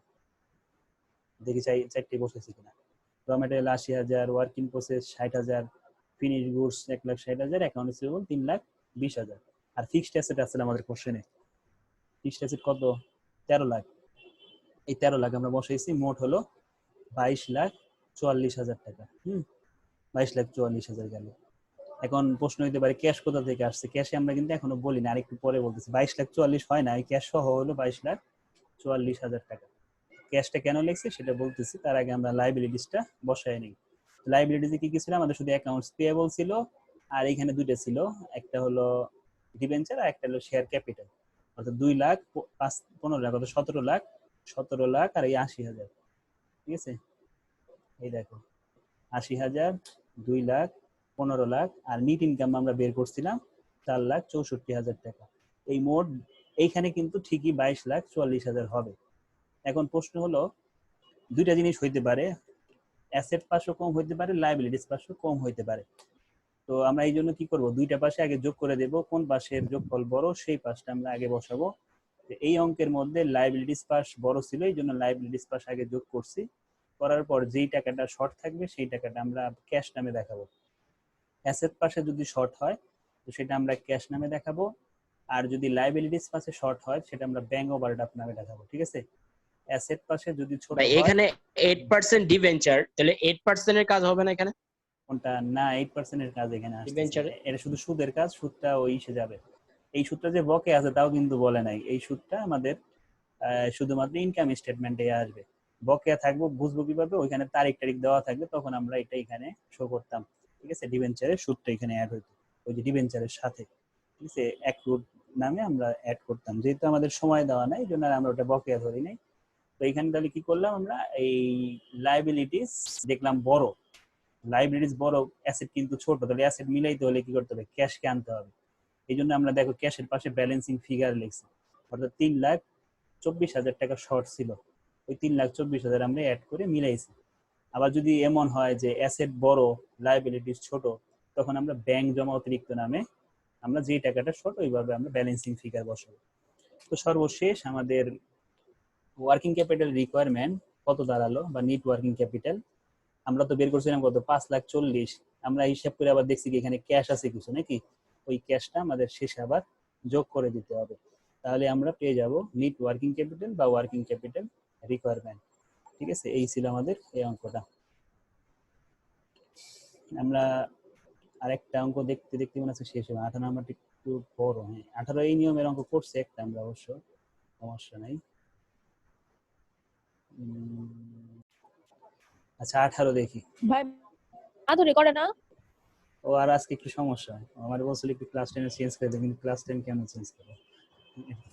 A: দেখি চারটে বসেছি কিনা। র material 80,000, working process 60,000, finish goods 1,60,000, account receivable 3,20,000। আর ফিক্সড অ্যাসেট আছে আমাদের কোশ্চেনে, ফিক্সড অ্যাসেট কত 13 লাখ। এই 13 লাখ আমরা বসাইছি, মোট হলো 22,44,000 টাকা। 22,44,000 গেল। এখন প্রশ্ন হইতে পারে ক্যাশ কোথা থেকে আসছে, ক্যাশে আমরা কিন্তু এখনো বলি না, আরেকটু পরে বলতেছি। 22,44,000 হয় না, এই ক্যাশ সহ হলো 22,44,000 টাকা। ক্যাশটা কেন লিখছি সেটা বলতেছি, তার আগে আমরা লাইবিলিটিসটা বসায় নিই। লাইবিলিটিসে কি কি ছিল, আমাদের শুধু অ্যাকাউন্টস পেয়েবল ছিল, আর এখানে দুইটা ছিল, একটা হলো ডিবেঞ্চার আর একটা হলো শেয়ার ক্যাপিটাল, অর্থাৎ 2 লাখ 15 লাখ, অর্থাৎ 17 লাখ, 17 লাখ আর এই 80,000, ঠিক আছে? এই দেখো 80,000, 2 লাখ, 15 লাখ, আর নিট ইনকাম আমরা বের করছিলাম 4,64,000 টাকা। এই মোট এইখানে কিন্তু ঠিকই 22,44,000 হবে। এখন প্রশ্ন হলো দুইটা জিনিস হইতে পারে, অ্যাসেট পাশও কম হইতে পারে, লায়াবিলিটিস পাশও কম হইতে পারে। তো আমরা এই জন্য কি করব, দুইটা পাশে আগে যোগ করে দেব, কোন পাশের যোগফল বড় সেই পাশটা আমরা আগে বসাবো। এই অঙ্কের মধ্যে লায়াবিলিটিস পাশ বড় ছিল, এই জন্য লায়াবিলিটিস পাশ আগে যোগ করছি। করার পর যেই টাকাটা শর্ট থাকবে সেই টাকাটা আমরা ক্যাশ নামে দেখাবো। অ্যাসেট পাশে যদি শর্ট হয় তো সেটা আমরা ক্যাশ নামে দেখাবো, আর যদি লায়াবিলিটিস পাশে শর্ট হয় সেটা আমরা ব্যাংক ওভারড্রাফট নামে দেখাবো। ঠিক আছে, অ্যাসেট পাশে যদি ছোট
C: ভাই
A: হয়,
C: এখানে 8% ডিবেঞ্চার, তাহলে 8% এর কাজ হবে না এখানে?
A: কোনটা না, 8% এর কাজ এখানে আসছে
C: ডিবেঞ্চারে
A: না, এটা শুধু সুদের কাজ, সুদটা ওই সে যাবে। এই সুদটা যে বকে আছে তাও কিন্তু বলে নাই, এই সুদটা আমাদের শুধুমাত্র ইনকাম স্টেটমেন্টে আসবে। বকেয়া থাকবো বুঝবো কিভাবে, ওইখানে তারিখ টারিখ দেওয়া থাকবে, তখন আমরা এটা এখানে শো করতাম। ঠিক আছে, ডিবেঞ্চারের সুদটা এখানে অ্যাড হইতো ওই যে ডিবেঞ্চারের সাথে। ঠিক আছে, অ্যাক্রুড নামে আমরা অ্যাড করতাম, যেহেতু আমাদের সময় দেওয়া নাই এই জন্য আমরা ওটা বকেয়া ধরি নাই। তো এখানে তাহলে কি করলাম আমরা, এই লায়াবিলিটিস দেখলাম বড়, লাইব্রেরিজ বড়, অ্যাসেট কিন্তু ছোট, তাহলে অ্যাসেট মিলাইতে হলে কি করতে হবে, ক্যাশকে আনতে হবে। এই জন্য আমরা দেখো ক্যাশের পাশে ব্যালেন্সিং ফিগার লিখছি, অর্থাৎ 3,24,000 টাকা শর্ট ছিল, ওই 3,24,000 আমরা অ্যাড করে মিলাইছি। আবার যদি এমন হয় যে অ্যাসেট বড় লাইবিলিটিস ছোট, তখন আমরা ব্যাংক জমা অতিরিক্ত নামে আমরা যে টাকাটা শর্ট ওইভাবে আমরা ব্যালেন্সিং ফিগার বসাবো। তো সর্বশেষ আমাদের ওয়ার্কিং ক্যাপিটাল রিকোয়ারমেন্ট কত দাঁড়ালো, বা নিট ওয়ার্কিং ক্যাপিটাল আমরা তো বের করছিলাম কত, 5,40,000। আমরা হিসাব করে আবার দেখছি কি এখানে ক্যাশ আছে কিছু নাকি, ওই ক্যাশটা আমাদের শেষে আবার যোগ করে দিতে হবে, তাহলে আমরা পেয়ে যাব নিট ওয়ার্কিং ক্যাপিটাল বা ওয়ার্কিং ক্যাপিটাল রিকোয়ারমেন্ট। ঠিক আছে, এই ছিল আমাদের এই অঙ্কটা। আমরা আরেকটা অঙ্ক দেখতে দেখতে মনে হচ্ছে শেষ হবে, 18 নাম্বারটা একটু বড়। হ্যাঁ, 18 এই নিয়মের অঙ্ক করছে একটা আমরা, অবশ্য সমস্যা নাই। আচ্ছা 18 দেখি।
D: ভাই মাধুরী করে না?
A: ও আর আজকে একটু সমস্যা, আমার বলছিল একটু ক্লাস টাইমে চেঞ্জ করে দেবে, কিন্তু ক্লাস টাইম কেন চেঞ্জ করে,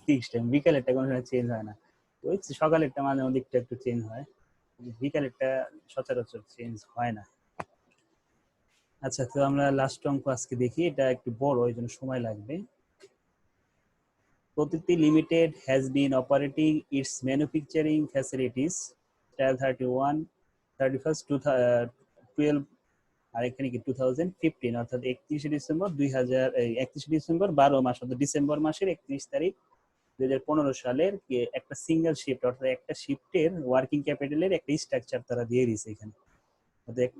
A: ফিক্স টাইম, বিকালেরটা কোনো সময় চেঞ্জ হয় না, ওই সকালেরটা মাঝে মধ্যে একটু একটু চেঞ্জ হয়, বিকালেরটা সচরাচর চেঞ্জ হয় না। আচ্ছা, তো আমরা লাস্ট অঙ্ক আজকে দেখি, এটা একটু বড় এই জন্য সময় লাগবে। প্রতিটি limited has been operating it's manufacturing facilities 31st 12, আর এখানে কি 2015, অর্থাৎ 31শে ডিসেম্বর 31শে ডিসেম্বর 12 মাস, অর্থাৎ ডিসেম্বর মাসের 31 তারিখ 2015 সালের একটা সিঙ্গেল শিফট, অর্থাৎ একটা শিফটের ওয়ার্কিং ক্যাপিটালের একটা স্ট্রাকচার তারা দিয়ে দিয়েছে এখানে, অর্থাৎ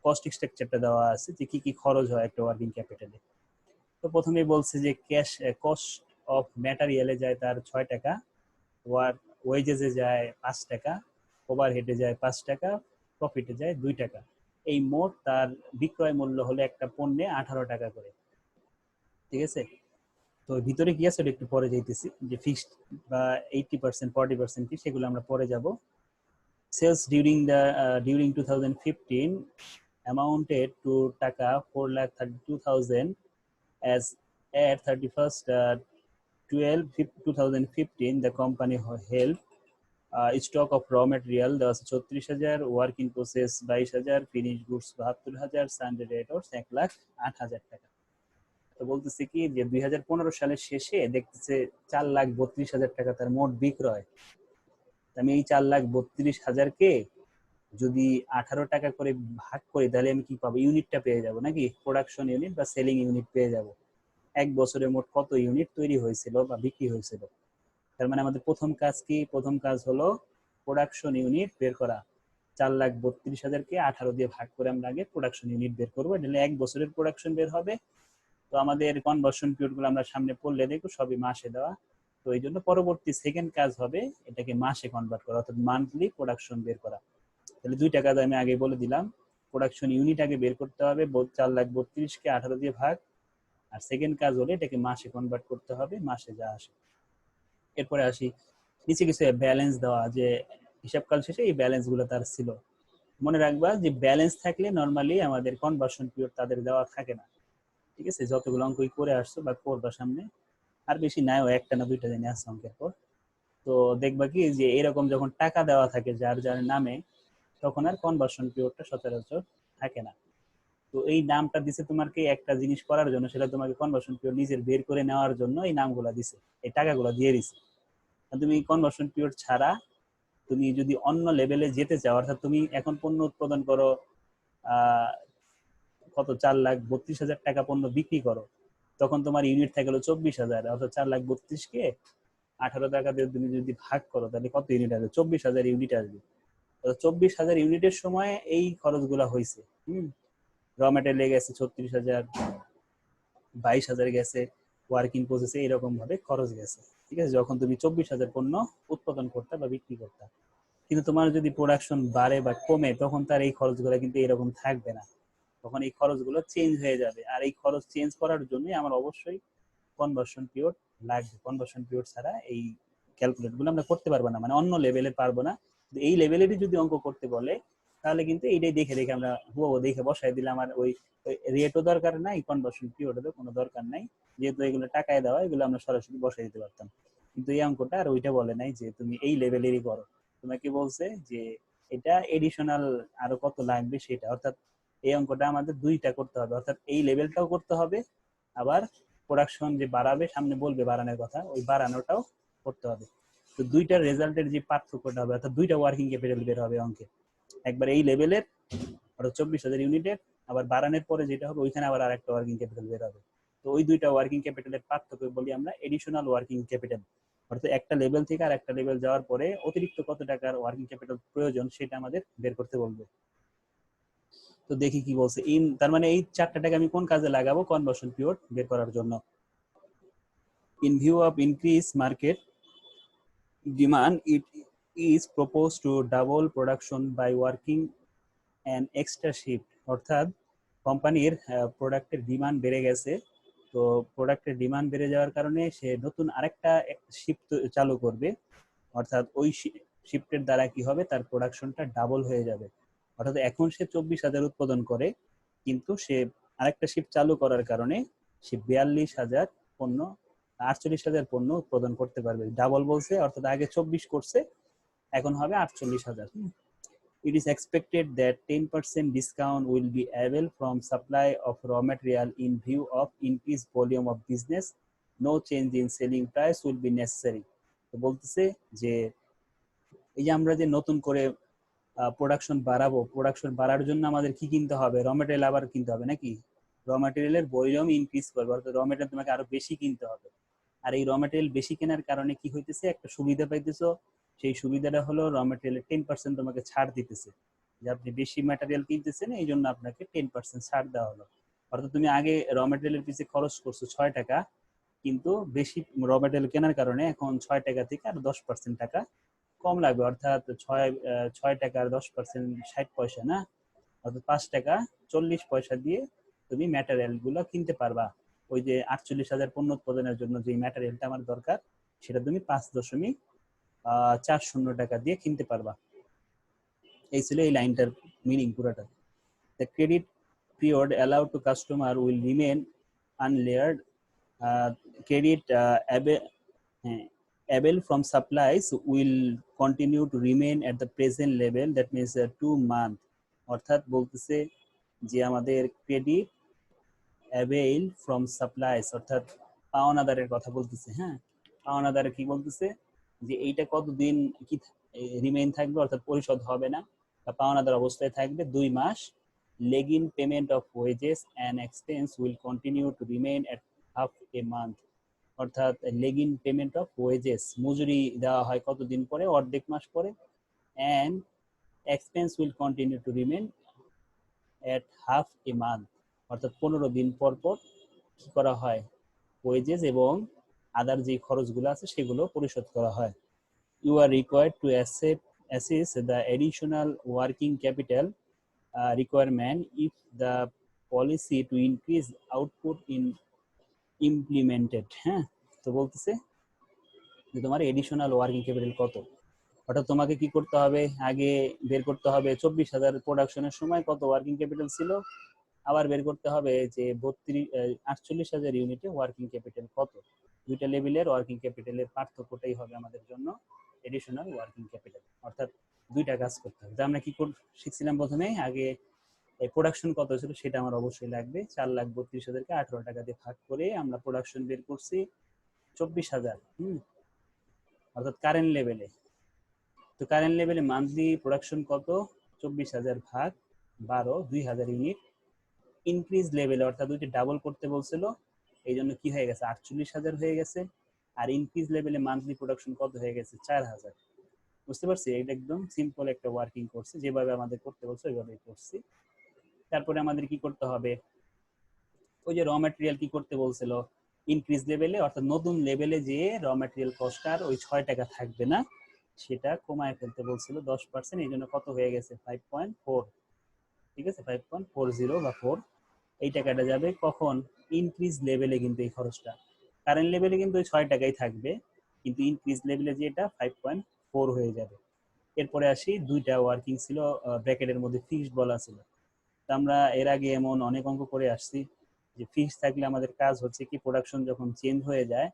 A: কস্ট স্ট্রাকচারটা দেওয়া আছে যে কি কি খরচ হয় একটা ওয়ার্কিং ক্যাপিটালে। তো প্রথমেই বলছে যে ক্যাশ কস্ট অফ ম্যাটেরিয়ালে যায় তার 6 টাকা, ওয়েজেসে যায় 5 টাকা, ওভারহেডে যায় 5 টাকা, প্রফিটে যায় 2 টাকা। এই মোট তার বিক্রয় মূল্য হলো একটা পণ্যে 18 টাকা করে। ঠিক আছে, তো ভিতরে কি আছে একটু পরে যাইতেছি, যে ফিক্সড বা 80% 40% কি সেগুলো আমরা পরে যাব। সেলস ডিউরিং 2015 amounted to টাকা 4,32,000 as at 31st 12 2015 the company held stock of র মেটেরিয়াল দেওয়া আছে 34,000, work in process 22,000, finish goods 72,000, Sunday debtors 1,08,000 টাকা। তো বলতেছে কি যে 2015 সালের শেষে দেখতেছে 4,32,000 টাকা তার মোট বিক্রয়। আমি এই 4,32,000 যদি 18 টাকা করে ভাগ করি তাহলে আমি কি পাবো, ইউনিটটা পেয়ে যাব নাকি, প্রোডাকশন ইউনিট বা সেলিং ইউনিট পেয়ে যাব, এক বছরে মোট কত ইউনিট তৈরি হয়েছিল বা বিক্রি হয়েছিল। তার মানে আমাদের প্রথম কাজ কি, প্রথম কাজ হলো প্রোডাকশন ইউনিট বের করা। 4,32,000-কে 18 দিয়ে ভাগ করে আমরা আগে প্রোডাকশন ইউনিট বের করবো, এটা এক বছরের প্রোডাকশন বের হবে। তো আমাদের কনভার্সন পিরিয়ড গুলো আমরা সামনে পড়লে দেখো সবই মাসে দেওয়া, তো এই জন্য পরবর্তী সেকেন্ড কাজ হবে এটাকে মাসে কনভার্ট করা, অর্থাৎ মান্থলি প্রোডাকশন বের করা। তাহলে দুইটা কাজ আমি আগে বলে দিলাম, প্রোডাকশন ইউনিট আগে বের করতে হবে, 4,32,000-কে 18 দিয়ে ভাগ, আর সেকেন্ড কাজ হলে এটাকে মাসে কনভার্ট করতে হবে, মাসে যা আসে। এরপরে আসি নিচে কিছু ব্যালেন্স দেওয়া, যে হিসাবকাল শেষে এই ব্যালেন্স গুলো তার ছিল। মনে রাখবা যে ব্যালেন্স থাকলে নর্মালি আমাদের কনভার্সন পিরিয়ড তাদের দেওয়া থাকে না। ঠিক আছে, যতগুলো অঙ্কই করে আসছো বা করবা সামনে, আর বেশি নাইও, একটা না দুইটা জানি আসছে অঙ্কের পর। তো দেখবা কি যে এরকম যখন টাকা দেওয়া থাকে যার যার নামে, তখন আর কনভার্সন পিরিয়ডটা সচরাচর থাকে না। তো এই নামটা দিছে তোমাকে একটা জিনিস করার জন্য, সেটা তোমাকে কনভার্সন পিরিয়ড নিজের বের করে নেওয়ার জন্য এই নামগুলা দিছে, এই টাকাগুলা দিয়ে দিছে। তুমি কনভার্সন পিরিয়ড ছাড়া তুমি যদি অন্য লেভেলে যেতে চাও, অর্থাৎ তুমি এখন পণ্য উৎপাদন করো, কত 4,32,000 টাকা পণ্য বিক্রি করো, তখন তোমার ইউনিট থাকে হলো 24,000, অর্থাৎ 4,32,000-কে 18 টাকা দিয়ে তুমি যদি ভাগ করো তাহলে কত ইউনিট আসবে? 24,000 ইউনিট আসবে। 24,000 ইউনিটের সময় এই খরচগুলা হয়েছে। র ম্যাটেরিয়াল গেছে 36,000, 22,000 গেছে ওয়ার্কিং প্রসেসে, এরকম ভাবে খরচ গেছে। ঠিক আছে, যখন তুমি 24,000 পণ্য উৎপাদন করতে বা বিক্রি করতে। কিন্তু তোমার যদি প্রোডাকশন বাড়ে বা কমে, তখন তার এই খরচগুলো কিন্তু এরকম থাকবে না, তখন এই খরচগুলো চেঞ্জ হয়ে যাবে। আর এই খরচ চেঞ্জ করার জন্য আমার অবশ্যই কনভার্সন পিরিয়ড লাগবে। কনভার্সন পিরিয়ড ছাড়া এই ক্যালকুলেট গুলো আমরা করতে পারবো না, মানে অন্য লেভেলে পারবো না। এই লেভেলেরই যদি অঙ্ক করতে বলে তাহলে কিন্তু এইটাই দেখে দেখে আমরা হুবহু দেখে বসাই দিলে আমার ওই রেটও দরকার নাই, কনভার্সন পিরিয়ডেরও কোনো দরকার নাই, যেহেতু এগুলো টাকায় দেওয়া, এগুলো আমরা সরাসরি বসাই দিতে পারতাম। কিন্তু এই অঙ্কটা আর ওইটা বলে নাই যে তুমি এই লেভেলেরই করো, তোমাকে বলছে যে এটা এডিশনাল আরো কত লাগবে সেটা। অর্থাৎ এই অঙ্কটা আমাদের দুইটা করতে হবে, অর্থাৎ এই লেভেলটাও করতে হবে, আবার প্রোডাকশন যে বাড়াবে, সামনে বলবে বাড়ানোর কথা, ওই বাড়ানোটাও করতে হবে। তো দুইটার রেজাল্টের যে পার্থক্যটা হবে, অর্থাৎ দুইটা ওয়ার্কিং ক্যাপিটাল বের হবে অঙ্কে, একবার এই লেভেলের অর্থাৎ 24,000 ইউনিটের, আবার বাড়ানোর পরে যেটা হবে ওইখানে আবার আরেকটা ওয়ার্কিং ক্যাপিটাল বের হবে। তো ওই দুইটা ওয়ার্কিং ক্যাপিটালের পার্থক্য বলি আমরা এডিশনাল ওয়ার্কিং ক্যাপিটাল। অর্থাৎ একটা লেভেল থেকে আর একটা লেভেল যাওয়ার পরে অতিরিক্ত কত টাকার ওয়ার্কিং ক্যাপিটাল প্রয়োজন সেটা আমাদের বের করতে বলবে। তো দেখি কি বলছে। তার মানে এই 4টা টাকা আমি কোন কাজে লাগাবো? কনভার্সন পিরিয়ড বের করার জন্য। In view of increased market demand, it is proposed to double production by working an extra shift. অর্থাৎ কোম্পানির প্রোডাক্টের ডিমান্ড বেড়ে গেছে, তো প্রোডাক্টের ডিমান্ড বেড়ে যাওয়ার কারণে সে নতুন আরেকটা শিফট চালু করবে। অর্থাৎ ওই শিফটের দ্বারা কি হবে? তার প্রোডাকশনটা ডাবল হয়ে যাবে। অর্থাৎ এখন সে 24,000 উৎপাদন করে, কিন্তু সে আরেকটা শিফট চালু করার কারণে সে 42,000 পণ্য, 48,000 পণ্য উৎপাদন করতে পারবে। ডাবল বলছে, অর্থাৎ আগে 24 করছে, এখন হবে 48,000। It is expected that 10% discount will be available from supply of raw material in view of increased volume of business. No change in selling price will be necessary. তো বলতেছে যে এই যে আমরা যে নতুন করে প্রোডাকশন বাড়াবো, প্রোডাকশন বাড়ার জন্য আমাদের কি কিনতে হবে? র ম্যাটেরিয়াল আবার কিনতে হবে নাকি? র ম্যাটেরিয়ালের ভলিউম ইনক্রিজ করবে, অর্থাৎ র ম্যাটেরিয়াল তোমাকে আরো বেশি কিনতে হবে। আর এই র ম্যাটেরিয়াল বেশি কেনার কারণে কি হইতেছে? একটা সুবিধা পাইতেছো, সেই সুবিধাটা হলো র ম্যাটেরিয়ালের 10% তোমাকে ছাড় দিতেছে, যে আপনি বেশি ম্যাটেরিয়াল কিনতেছেন এই জন্য আপনাকে 10% ছাড় দেওয়া হলো। অর্থাৎ তুমি আগে র ম্যাটেরিয়ালের পিছিয়ে খরচ করছো 6 টাকা, কিন্তু বেশি র ম্যাটেরিয়াল কেনার কারণে এখন 6 টাকা থেকে আর 10% টাকা কম লাগবে। অর্থাৎ 6 টাকার 10% 60 পয়সা না, অর্থাৎ 5 টাকা 40 পয়সা দিয়ে তুমি ম্যাটেরিয়াল গুলো কিনতে পারবা। ওই যে 48,000 পণ্য উৎপাদনের জন্য যে ম্যাটেরিয়ালটা আমার দরকার, সেটা তুমি 5.40 টাকা দিয়ে কিনতে পারবা। এই ছিল এই লাইনটার মিনিং পুরোটা। The credit period allowed to customer will remain unlayered. Credit able from supplies will continue to remain at the present level, that means 2 month. অর্থাৎ বলতেছে যে আমাদের ক্রেডিট অ্যাভেইল ফ্রম সাপ্লাইস, অর্থাৎ পাওনাদারের কথা বলতেছে। হ্যাঁ, পাওনাদার কি বলতেছে যে এইটা কতদিন কি রিমেইন থাকবে, অর্থাৎ পরিশোধ হবে না বা পাওনাদার অবস্থায় থাকবে 2 মাস। Lagging payment of wages and expense will continue to remain at half a month. অর্থাৎ লেগিং পেমেন্ট অফ ওয়েজেস, মজুরি দেওয়া হয় কতদিন পরে? অর্ধেক মাস পরে। And expense will continue to remain at half a month, অর্থাৎ 15 দিন পর পর কি করা হয়? ওয়েজেস এবং আদার যে খরচগুলো আছে সেগুলো পরিশোধ করা হয়। You are required to assess the additional working capital requirement if the policy to increase output in implemented. হ্যাঁ, তো বলতেছে যে তোমার এডিশনাল ওয়ার্কিং ক্যাপিটাল কত। অর্থাৎ তোমাকে কি করতে হবে? আগে বের করতে হবে 24,000 প্রোডাকশনের সময় কত ওয়ার্কিং ক্যাপিটাল ছিল, আবার বের করতে হবে যে 48,000 ইউনিটে ওয়ার্কিং ক্যাপিটাল কত। দুইটা লেভেলের ওয়ার্কিং ক্যাপিটালের পার্থক্যটাই হবে আমাদের জন্য এডিশনাল ওয়ার্কিং ক্যাপিটাল। অর্থাৎ দুইটা কাজ করতে হবে। তো আমরা কি শিখছিলাম প্রথমে, আগে এই প্রোডাকশন কত ছিল সেটা আমার অবশ্যই লাগবে। 4,32,000-কে 18 টাকা দিয়ে ভাগ করে আমরা প্রোডাকশন বের করছি 24,000। অর্থাৎ কারেন্ট লেভেলে। তো কারেন্ট লেভেলে মান্থলি প্রোডাকশন কত? 24,000 ভাগ 12, 2,000 ইউনিট। ইনক্রিজ লেভেলে অর্থাৎ দুইটি ডাবল করতে বলছিল, এই জন্য কি হয়ে গেছে 48,000 হয়ে গেছে। আর ইনক্রিজ লেভেলে মান্থলি প্রোডাকশন কত হয়ে গেছে 4,000। বুঝতে পারছি? এটা একদম সিম্পল একটা ওয়ার্কিং করছে, যেভাবে আমাদের করতে বলছে ওইভাবেই করছি। তারপরে আমাদের কি করতে হবে, ওই যে র ম্যাটেরিয়াল কি করতে বলছিল ইনক্রিজ লেভেলে, অর্থাৎ নতুন লেভেলে যে র ম্যাটেরিয়াল কস্ট আর ওই 6 টাকা থাকবে না, সেটা কমায় ফেলতে বলছিল 10%। এই জন্য কত হয়ে গেছে 5.4। ঠিক আছে, 5.40 বা 4। এই টাকাটা যাবে কখন? ইনক্রিজ লেভেলে। কিন্তু এই খরচটা কারেন্ট লেভেলে কিন্তু ওই 6 টাকাই থাকবে, কিন্তু ইনক্রিজ লেভেলে যেটা 5.4 হয়ে যাবে। এরপরে আসি, দুইটা ওয়ার্কিং ছিল, ব্র্যাকেটের মধ্যে ফিক্সড বলা ছিল। তো আমরা এর আগে এমন অনেক অঙ্ক করে আসছি যে ফিক্স থাকলে আমাদের কাজ হচ্ছে কি, প্রোডাকশন যখন চেঞ্জ হয়ে যায়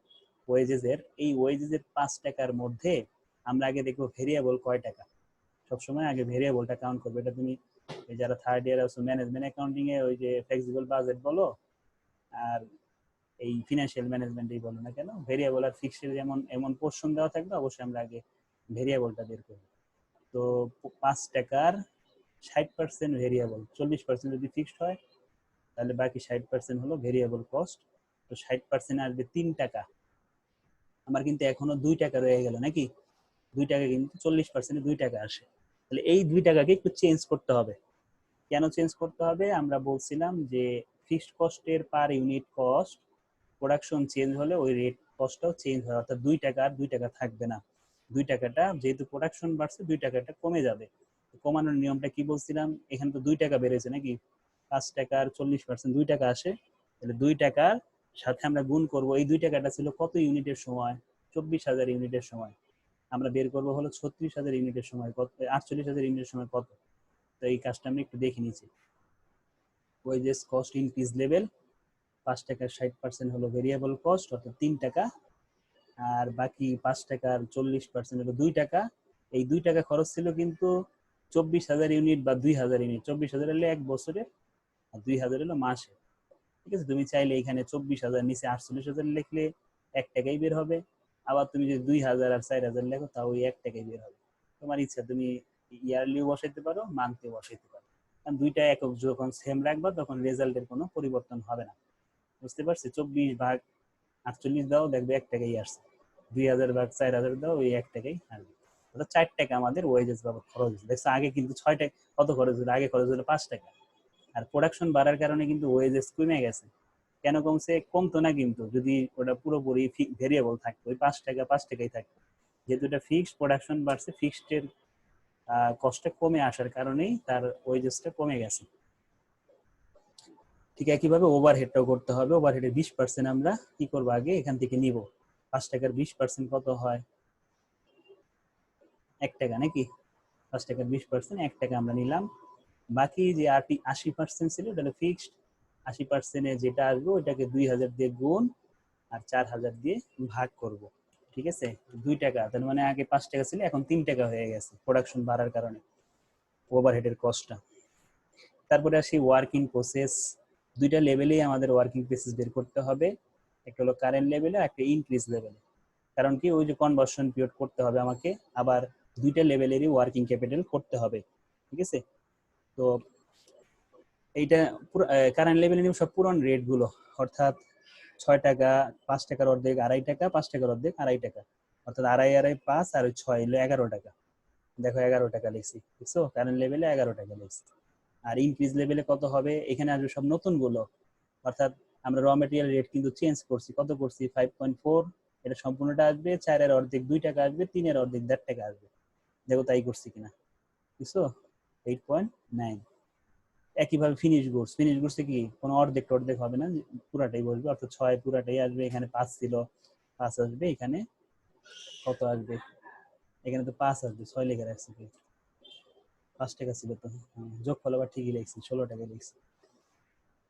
A: ওয়েজেসের, এই ওয়েজেসের 5 টাকার মধ্যে আমরা আগে দেখবো ভেরিয়েবল কয় টাকা। সবসময় আগে ভেরিয়েবলটা কাউন্ট করবে। এটা তুমি যারা থার্ড ইয়ার আছো ম্যানেজমেন্ট অ্যাকাউন্টিং এ, ওই যে ফ্লেক্সিবল বাজেট বলো আর এই ফিনান্সিয়াল ম্যানেজমেন্টই বলো না কেন, ভেরিয়েবল আর ফিক্সড যেমন এমন পোর্শন দেওয়া থাকবে, অবশ্যই আমরা আগে ভেরিয়েবলটা বের করবো। তো 5 টাকার 60% ভেরিয়েবল, 40% যদি ফিক্সড হয় তাহলে বাকি 60% হলো ভেরিয়েবল কস্ট। তো 60% আসবে 3 টাকা। আমার কিন্তু এখনো 2 টাকা রয়ে গেল নাকি, 2 টাকা কিন্তু 40%-এ 2 টাকা আসে। তাহলে এই 2 টাকাকে একটু চেঞ্জ করতে হবে। কেন চেঞ্জ করতে হবে? আমরা বলছিলাম যে ফিক্সড কস্টের per unit cost production change হলে ওই রেট কস্টটাও চেঞ্জ হয়, অর্থাৎ 2 টাকা আর 2 টাকা থাকবে না। 2 টাকাটা যেহেতু প্রোডাকশন বাড়ছে 2 টাকাটা কমে যাবে। কমানোর নিয়মটা কি বলছিলাম, এখানে তো 2 টাকা বেড়েছে নাকি, 5 টাকার 40% 2 টাকা আসে। তাহলে 2 টাকার সাথে আমরা গুণ করব, এই 2 টাকাটা ছিল কত ইউনিটের সময়? 24,000 ইউনিটের সময়। আমরা বের করবো হলো 36,000 ইউনিটের সময় কত, 48,000 ইউনিটের সময় কত। তো এই কাজটা আমি একটু দেখে নিচ্ছি। ওয়েজেস কস্ট ইনক্রিজ লেভেল, 5 টাকার 60% হলো ভেরিয়েবল কস্ট অর্থাৎ 3 টাকা, আর বাকি 5 টাকার 40% হলো 2 টাকা। এই 2 টাকা খরচ ছিল কিন্তু 24,000 ইউনিট বা 2,000 ইউনিট। 24,000 হলে 1 বছরে, আর 2,000 হলো মাসে। ঠিক আছে, তুমি চাইলে এখানে 24,000 নিচে 48,000 লিখলে 1 টাকাই বের হবে। আবার তুমি যদি 2,000 আর 4,000 লেখো তাও ওই 1 টাকাই বের হবে। তোমার ইচ্ছা, তুমি ইয়ারলিও বসাইতে পারো, মান্থলিও বসাইতে পারো। কারণ দুইটা একক যখন সেম রাখবা তখন রেজাল্টের কোনো পরিবর্তন হবে না। বুঝতে পারছি? 24 ভাগ 48 দাও, দেখবে 1 টাকাই আসছে। 2,000 ভাগ 4,000 দাও, ওই 1 টাকাই আসবে। অর্থাৎ 4 টাকা আমাদের ওয়েজেস বাবদ খরচ হচ্ছে। দেখছো আগে কিন্তু 6 টাকা কত খরচ হলো, আগে খরচ হলো 5 টাকা। আর প্রোডাকশন বাড়ার কারণে কিন্তু ওয়েজেস কমে গেছে। কেন কমছে? কমতো না কিন্তু যদি ওটা পুরোপুরি ভেরিয়েবল থাকতো, ওই 5 টাকা 5 টাকাই থাকতো। যেহেতু এটা ফিক্সড, প্রোডাকশন বাড়ছে, ফিক্সডের কষ্টটা কমে আসার কারণেই তার ওয়েজেসটা কমে গেছে। ঠিক একইভাবে ওভারহেডটাও করতে হবে। ওভারহেডের 20% আমরা কি করবো, আগে এখান থেকে নিব। 5 টাকার 20% কত হয়? 1 টাকা নাকি? 5 টাকার 20% 1 টাকা আমরা নিলাম। বাকি যে 80% ছিল ওটা ফিক্সড। 80%-এ যেটা আসবে ওইটাকে 2,000 দিয়ে গুণ আর 4,000 দিয়ে ভাগ করব। ঠিক আছে, 2 টাকা, তার মানে আগে 5 টাকা ছিল, এখন 3 টাকা হয়ে গেছে প্রোডাকশন বাড়ার কারণে ওভারহেডের কস্টটা। তারপরে আসি ওয়ার্কিং প্রসেস। দুইটা লেভেলেই আমাদের ওয়ার্কিং প্রসেস বের করতে হবে, একটা হলো কারেন্ট লেভেলে, একটা ইনক্রিজ লেভেলে। কারণ কি, ওই যে কনভার্সন পিরিয়ড করতে হবে আমাকে, আবার দুইটা লেভেলেরই ওয়ার্কিং ক্যাপিটাল করতে হবে। ঠিক আছে, তো এইটা কারেন্ট লেভেলে নিব সব পুরনো রেট গুলো, অর্থাৎ 6 টাকা, 5 টাকার অর্ধেক 2.5 টাকা, 5 টাকার অর্ধেক 2.5 টাকা, অর্থাৎ 2.5 5 আর 6 হলো 11 টাকা। দেখো 11 টাকা লিখছি, বুঝছো? কারেন্ট লেভেলে 11 টাকা লিখছি। আর ইনক্রিজ লেভেলে কত হবে? এখানে আসবে সব নতুন গুলো, অর্থাৎ আমরা র মেটেরিয়াল রেট কিন্তু চেঞ্জ করছি। কত করছি? 5.4। এটা সম্পূর্ণটা আসবে, 4 এর অর্ধেক 2 টাকা আসবে, 3 এর অর্ধেক 1.5 টাকা আসবে। দেখো তাই করছি কিনা, বুঝছো? 8.9। একইভাবে ফিনিশ গুডস, ফিনিশ গুডসে কি কোনো অর্ধেক টর্ধেক হবে না, পুরাটাই বসবে, অর্থাৎ 6 পুরাটাই আসবে। এখানে 5 ছিল, 5 আসবে। এখানে কত আসবে? এখানে তো 5 আসবে, 6 লিখে রাখছি। 5 টাকা ছিল তো, যোগ ফল আবার ঠিকই লিখছি, 16 টাকা লিখছি।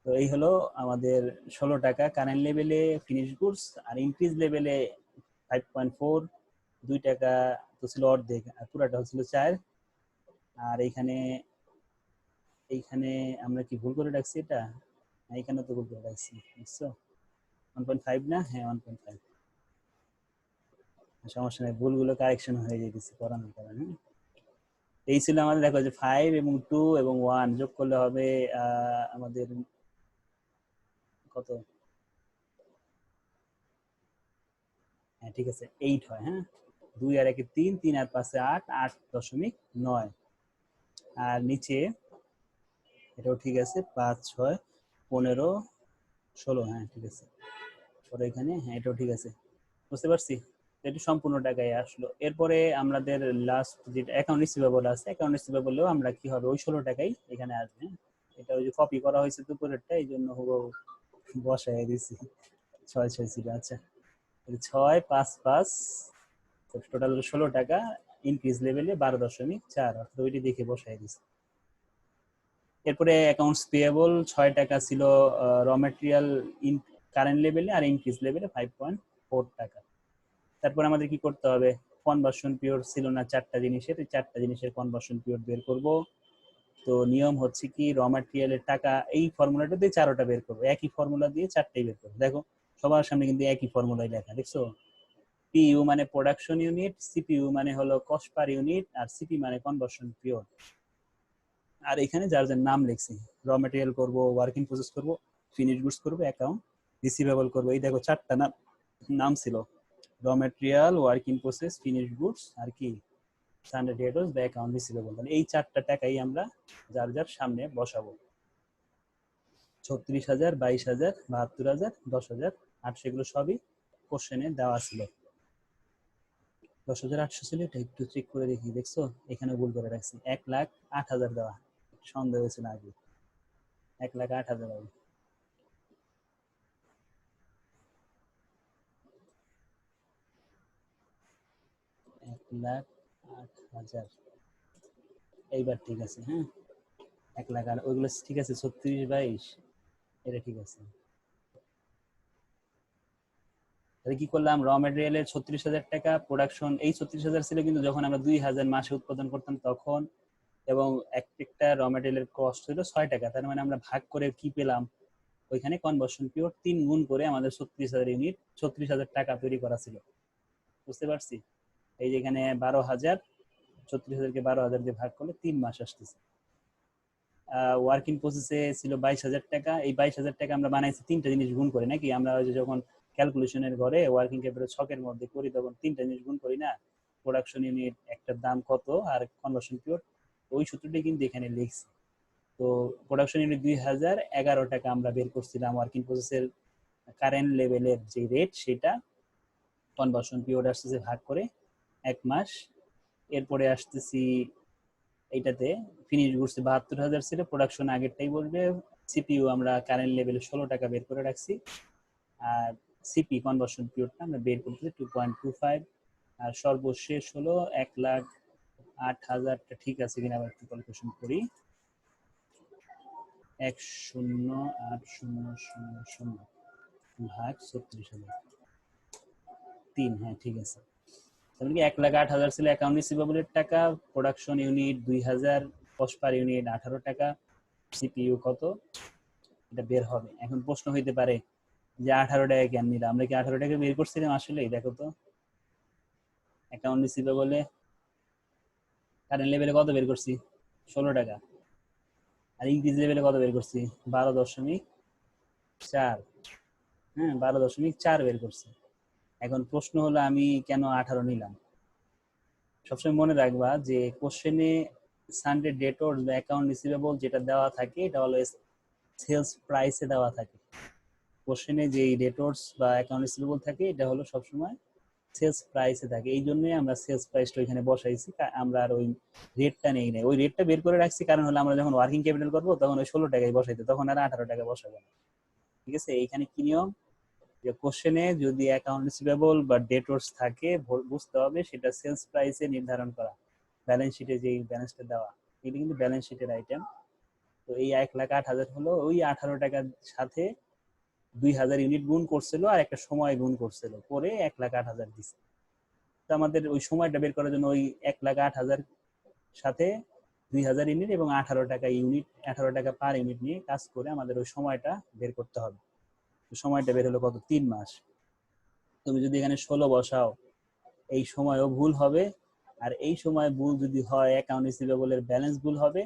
A: তো এই হলো আমাদের 16 টাকা কারেন্ট লেভেলে ফিনিশ গুডস। আর ইনক্রিজ লেভেলে 5.4, 2 টাকা তো ছিল অর্ধেক, আর পুরাটা হচ্ছিল 4। আর এইখানে এইখানে আমরা কি ভুল করে রাখছি এটা? এইখানে তো ভুল করে রাখছি, বুঝছো? 1.5 না? হ্যাঁ 1.5। সমস্যা নেই, ভুলগুলো কারেকশন হয়ে যেতেছে করানোর কারণে। এই ছিল আমাদের, দেখো যে 5 এবং 2 এবং 1 যোগ করলে হবে আমাদের কত? হ্যাঁ ঠিক আছে, 8 হয়। হ্যাঁ, 2 আর 1 3, 3 আর 5 8, 8.9। আর নিচে এটাও ঠিক আছে, 5 6 15 16। হ্যাঁ ঠিক আছে, পরে এখানে হ্যাঁ এটাও ঠিক আছে, বুঝতে পারছি। এটি সম্পূর্ণ টাকায় আসলো। এরপরে আমাদের লাস্ট যেটা অ্যাকাউন্ট রিসিভেবল আছে, অ্যাকাউন্ট রিসিভেবলেও আমরা কি হবে, ওই 16 টাকাই এখানে আসবে। এটা ওই যে কপি করা হয়েছে দুপুরেরটা, এই জন্য হুবহু বসায় দিছি। 6 6 ছিল। আচ্ছা, 6 5 5 টোটাল 16 টাকা, ইনক্রিজ লেভেলে 12.4, অর্থাৎ ওইটি দেখে বসায় দিছি। এরপরে অ্যাকাউন্টস পেয়েবল 6 টাকা ছিল র ম্যাটেরিয়াল ইন কারেন্ট লেভেলে, আর ইনক্রিজ লেভেলে 5.4 টাকা। তারপর আমাদের কি করতে হবে, কনভার্সন পিরিয়ড ছিল না 4টা জিনিসের, এই 4টা জিনিসের কনভার্সন পিরিয়ড বের করব। তো নিয়ম হচ্ছে কি, র ম্যাটেরিয়ালের টাকা এই ফর্মুলাটা দিয়ে 4টা বের করবো, একই ফর্মুলা দিয়ে 4টাই বের করবো। দেখো সবার সামনে কিন্তু একই ফর্মুলাই লেখা, দেখছো? পিইউ মানে প্রোডাকশন ইউনিট, সিপিইউ মানে হলো কস্ট পার ইউনিট, আর সিপি মানে কনভার্সন পিরিয়ড। আর এখানে যার যার নাম লিখছি, র ম্যাটেরিয়াল করব, ওয়ার্কিং প্রসেস করব, ফিনিশ গুডস করব, অ্যাকাউন্ট রিসিভেবল করব। এই দেখো 4টা নাম ছিল, raw material, working process, finish goods, আর কি স্ট্যান্ডার্ড ডেটরস বা অ্যাকাউন্ট রিসিভেবল। তাহলে এই 4টা টাকাই আমরা যার যার সামনে বসাবো। 36,000, 22,000, 72,000, 10,000, 800, এগুলো সবই কোশ্চেনে দেওয়া ছিল। 10,800 ছিল, এটা একটু চেক করে দেখি, দেখছো এখানে ভুল করে রাখছি, 1,08,000 দেওয়া, সন্দেহ হয়েছিল আগে, 1,08,000 হবে। এক লাখ 8,000, এইবার ঠিক আছে। হ্যাঁ 1,08,000, আর ওইগুলো ঠিক আছে, 36 22 এটা ঠিক আছে। তাহলে কি করলাম, র ম্যাটেরিয়ালের 36,000 টাকা, প্রোডাকশন এই 36,000 ছিল কিন্তু যখন আমরা 2,000 মাসে উৎপাদন করতাম তখন, এবং একটা র ম্যাটেরিয়ালের কস্ট ছিল 6 টাকা। তার মানে আমরা ভাগ করে কি পেলাম, ওইখানে কনভার্সন পিরিয়ড 3 গুণ করে আমাদের 36,000 ইউনিট, 36,000 টাকা তৈরি করা ছিল, বুঝতে পারছি? এই যে এখানে 12,000, 36,000-কে 12,000 দিয়ে ভাগ করলে 3 মাস আসতেছে। ওয়ার্কিং প্রসেসে ছিল 22,000 টাকা, এই 22,000 টাকা আমরা বানাইছি 3টা জিনিস গুণ করে, নাকি? আমরা ওই যে যখন ক্যালকুলেশনের ঘরে ওয়ার্কিং ক্যাপিটাল ছকের মধ্যে করি তখন 3টা জিনিস গুণ করি না, প্রোডাকশন ইউনিট, একটার দাম কত, আর কনভার্সন পিরিয়ড, ওই সূত্রটি কিন্তু এখানে লিখছি। তো প্রোডাকশন ইউনিট 2,011 টাকা আমরা বের করছিলাম, ওয়ার্কিং প্রসেসের কারেন্ট লেভেলের যে রেট সেটা, কনভার্সন পিরিয়ড আসতেছে ভাগ করে 1 মাস। এরপরে আসতেছি এইটাতে, ফিনিশ গুডস 72,000 ছিল, প্রোডাকশন আগেরটাই বলবে। সিপিইউ আমরা কারেন্ট লেভেলে 16 টাকা বের করে রাখছি, আর সিপি কনভার্সন পিরিয়ডটা আমরা বের করতেছি 2.25। আর সর্বশেষ হলো 1,08,000টা ঠিক আছে কিনা আবার একটু ক্যালকুলেশন করি, 1,08,000 ভাগ 36,000, 3। হ্যাঁ ঠিক আছে, তাহলে কি 1,08,000 ছিল অ্যাকাউন্ট রিসিভেবলের টাকা, production unit 2,000, cost per unit 18 টাকা, সিপিইউ কত, এটা বের হবে। এখন প্রশ্ন হইতে পারে যে 18 টাকা কেন নিলাম, আমরা কি 18 টাকা বের করছিলাম আসলেই? দেখো তো, অ্যাকাউন্ট রিসিভেবলে কারেন্ট লেভেলে কত বের করছি, 16 টাকা, আর ইনক্রিজ লেভেলে কত বের করছি, 12.4। হ্যাঁ 12.4 বের করছি। এখন প্রশ্ন হলো আমি কেন 18 নিলাম। সবসময় মনে রাখবা যে কোশ্চেনে সানডে ডেটরস বা অ্যাকাউন্ট রিসিভেবল যেটা দেওয়া থাকে এটা অলওয়েজ সেলস প্রাইসে দেওয়া থাকে। কোশ্চেনে যে ডেটরস বা অ্যাকাউন্ট রিসিভেবল থাকে এটা হলো সবসময় সেলস প্রাইসে থাকে, এই জন্যই আমরা সেলস প্রাইসটা ওইখানে বসাইছি। আমরা আর ওই রেটটা নেই নাই, ওই রেটটা বের করে রাখছি কারণ হলো আমরা যখন ওয়ার্কিং ক্যাপিটাল করবো তখন ওই 16 টাকায় বসাইতে, তখন আর 18 টাকা বসাবো না। ঠিক আছে, এইখানে কি নিয়ম, যে কোশ্চেনে যদি অ্যাকাউন্ট রিসিভেবল বা ডেটরস থাকে বুঝতে হবে সেটা সেলস প্রাইসে নির্ধারণ করা, ব্যালেন্স শিটে যেই ব্যালেন্সটা দেওয়া, এটা কিন্তু ব্যালেন্স শিটের আইটেম। তো এই 1,08,000 হলো ওই 18 টাকার সাথে 2,000 ইউনিট গুণ করছিল আর একটা সময় গুণ করছিল, পরে 1,08,000 দিচ্ছে। তো আমাদের ওই সময়টা বের করার জন্য ওই 1,08,000 সাথে 2000 ইউনিট এবং 18 টাকা ইউনিট, 18 টাকা পার ইউনিট নিয়ে কাজ করে আমাদের ওই সময়টা বের করতে হবে। সময়টা বের হলো কত? 3 মাস। তুমি যদি এখানে 16 বসাও, এই সময়ও ভুল হবে। আর এই সময় ভুল যদি হয়, অ্যাকাউন্ট রিসিভেবলের ব্যালেন্স ভুল হবে।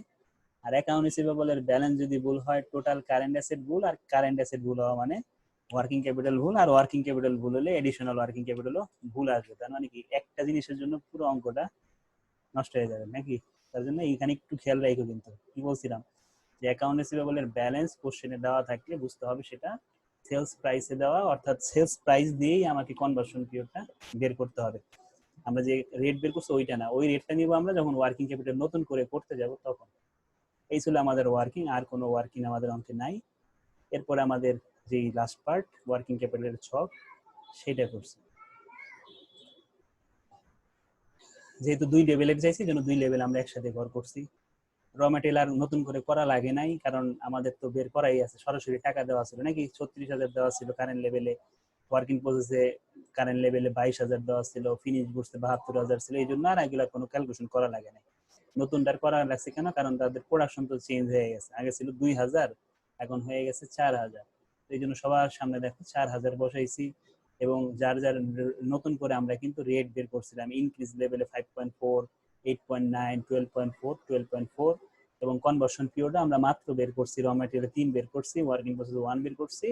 A: আর অ্যাকাউন্ট রিসিভেবলের ব্যালেন্স যদি ভুল হয়, টোটাল কারেন্ট অ্যাসেট ভুল। আর কারেন্ট অ্যাসেট ভুল হওয়া মানে ওয়ার্কিং ক্যাপিটাল ভুল। আর ওয়ার্কিং ক্যাপিটাল ভুল হলে এডিশনাল ওয়ার্কিং ক্যাপিটালও ভুল আসবে। তার মানে কি একটা জিনিসের জন্য পুরো অঙ্কটা নষ্ট হয়ে যাবে নাকি? তার জন্য এইখানে একটু খেয়াল রাখো। কিন্তু কি বলছিলাম যে অ্যাকাউন্ট রিসিভেবলের ব্যালেন্স কোশ্চেনে দেওয়া থাকলে বুঝতে হবে সেটা সেলস প্রাইসে দেওয়া, অর্থাৎ সেলস প্রাইস দিয়েই আমাকে কনভার্সন পিরিয়ডটা বের করতে হবে। আমরা যে রেট বের করছি ওইটা না, ওই রেটটা নিব আমরা যখন ওয়ার্কিং ক্যাপিটাল নতুন করে করতে যাব তখন। এই ছিল আমাদের ওয়ার্কিং, আর কোনো ওয়ার্কিং আমাদের অঙ্কে নাই। এরপরে আমাদের যে লাস্ট পার্ট ওয়ার্কিং ক্যাপিটালের ছক সেটা করছি। যেহেতু 2 লেভেলের চাইছি, জন্য 2 লেভেল আমরা একসাথে ঘর করছি। র ম্যাটেরিয়াল আর নতুন করে করা লাগে নাই, কারণ আমাদের তো বের করাই আছে। সরাসরি টাকা দেওয়া ছিল নাকি, 36,000 দেওয়া ছিল কারেন্ট লেভেলে, ওয়ার্কিং প্রসেসে কারেন্ট লেভেলে 22,000 দেওয়া ছিল, ফিনিশ গুডসে 72,000 ছিল। এই জন্য আর এগুলা কোনো ক্যালকুলেশন করা লাগে নাই। নতুনটার করা লাগছে কেন? কারণ তাদের প্রোডাকশন তো চেঞ্জ হয়ে গেছে। আগে ছিল 2,000, এখন হয়ে গেছে 4,000। এই জন্য সবার সামনে দেখো 4,000 বসাইছি। এবং যার যার নতুন করে আমরা কিন্তু রেট বের করছিলাম ইনক্রিজ লেভেলে 5.4, 8.9, 12.4, 12.4। এবং কনভার্সন পিরিয়ড আমরা মাত্র বের করছি, র ম্যাটেরিয়াল 3 বের করছি, ওয়ার্কিং প্রসেস 1 বের করছি,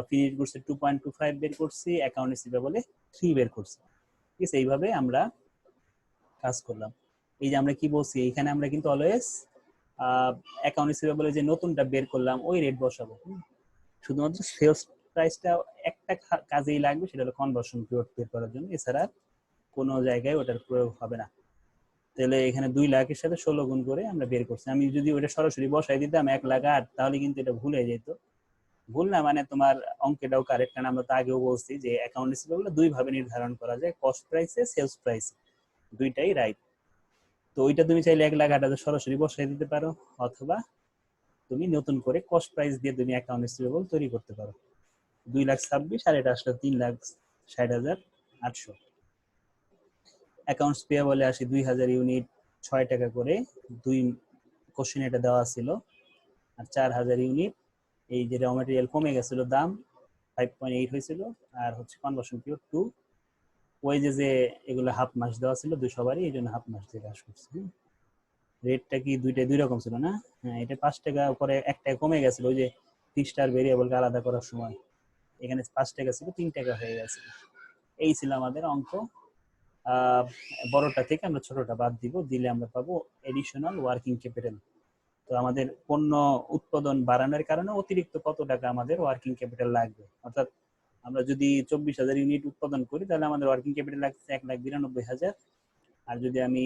A: ফিনিশ গুডসে 2.25 বের করছি, অ্যাকাউন্ট রিসিভেবলে 3 বের করছি। ঠিক আছে, এইভাবে আমরা কাজ করলাম। এই যে আমরা কি বলছি, এখানে আমরা কিন্তু অলওয়েজ অ্যাকাউন্ট রিসিভেবলে যে নতুনটা বের করলাম ওই রেট বসাবো। শুধুমাত্র সেলস প্রাইসটা একটা কাজেই লাগবে, সেটা হলো কনভার্সন পিরিয়ড বের করার জন্য। এছাড়া কোনো জায়গায় ওটার প্রয়োগ হবে না। তাহলে এখানে 2 লাখের সাথে 16 গুণ করে আমরা বের করছি। আমি যদি ওটা সরাসরি বসাই দিতাম 1,08,000, তাহলে কিন্তু এটা ভুল হয়ে যেত। ভুল না মানে তোমার অঙ্কটাও কারেক্ট, কারণ আমরা তো আগেও বলছি যে অ্যাকাউন্ট রিসিভেবল 2 ভাবে নির্ধারণ করা যায়, কস্ট প্রাইসে, সেলস প্রাইসে, দুইটাই রাইট। তো ওইটা তুমি চাইলে 1,08,000 সরাসরি বসাই দিতে পারো, অথবা তুমি নতুন করে কস্ট প্রাইস দিয়ে তুমি অ্যাকাউন্ট রিসিভেবল তৈরি করতে পারো। 2,26,000 আর এটা আসলে 3,60,800। অ্যাকাউন্টস পেয়াবলে আসি 2,000 ইউনিট, 6 টাকা করে, 2 কোশ্চেন এটা দেওয়া ছিল। আর 4,000 ইউনিট, এই যে র ম্যাটেরিয়াল কমে গেছিল দাম, 5.8 হয়েছিল। আর হচ্ছে কনভার্সন পিরিয়ড 2। ওই যে এগুলো হাফ মাস দেওয়া ছিল 2 সবারই, এই জন্য হাফ মাস দিয়ে কাজ করছি। রেটটা কি দুইটাই 2 রকম ছিল না? হ্যাঁ, এটা 5 টাকা করে 1 টাকা কমে গেছিল ওই যে ফিক্সড আর ভেরিয়েবলকে আলাদা করার সময়। এখানে 5 টাকা ছিল, 3 টাকা হয়ে গেছে। এই ছিল আমাদের অঙ্ক। বড়টা থেকে আমরা ছোটটা বাদ দিব, দিলে আমরা পাবো এডিশনাল ওয়ার্কিং ক্যাপিটাল। তো আমাদের পণ্য উৎপাদন বাড়ানোর কারণে অতিরিক্ত কত টাকা আমাদের ওয়ার্কিং ক্যাপিটাল লাগবে। অর্থাৎ আমরা যদি 24,000 ইউনিট উৎপাদন করি, তাহলে আমাদের ওয়ার্কিং ক্যাপিটাল লাগছে 1,92,000। আর যদি আমি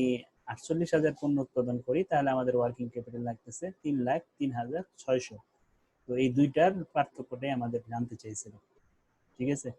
A: 48,000 পণ্য উৎপাদন করি, তাহলে আমাদের ওয়ার্কিং ক্যাপিটাল লাগতেছে 3,03,600। তো এই দুইটার পার্থক্যটাই আমাদের জানতে চাইছিল। ঠিক আছে।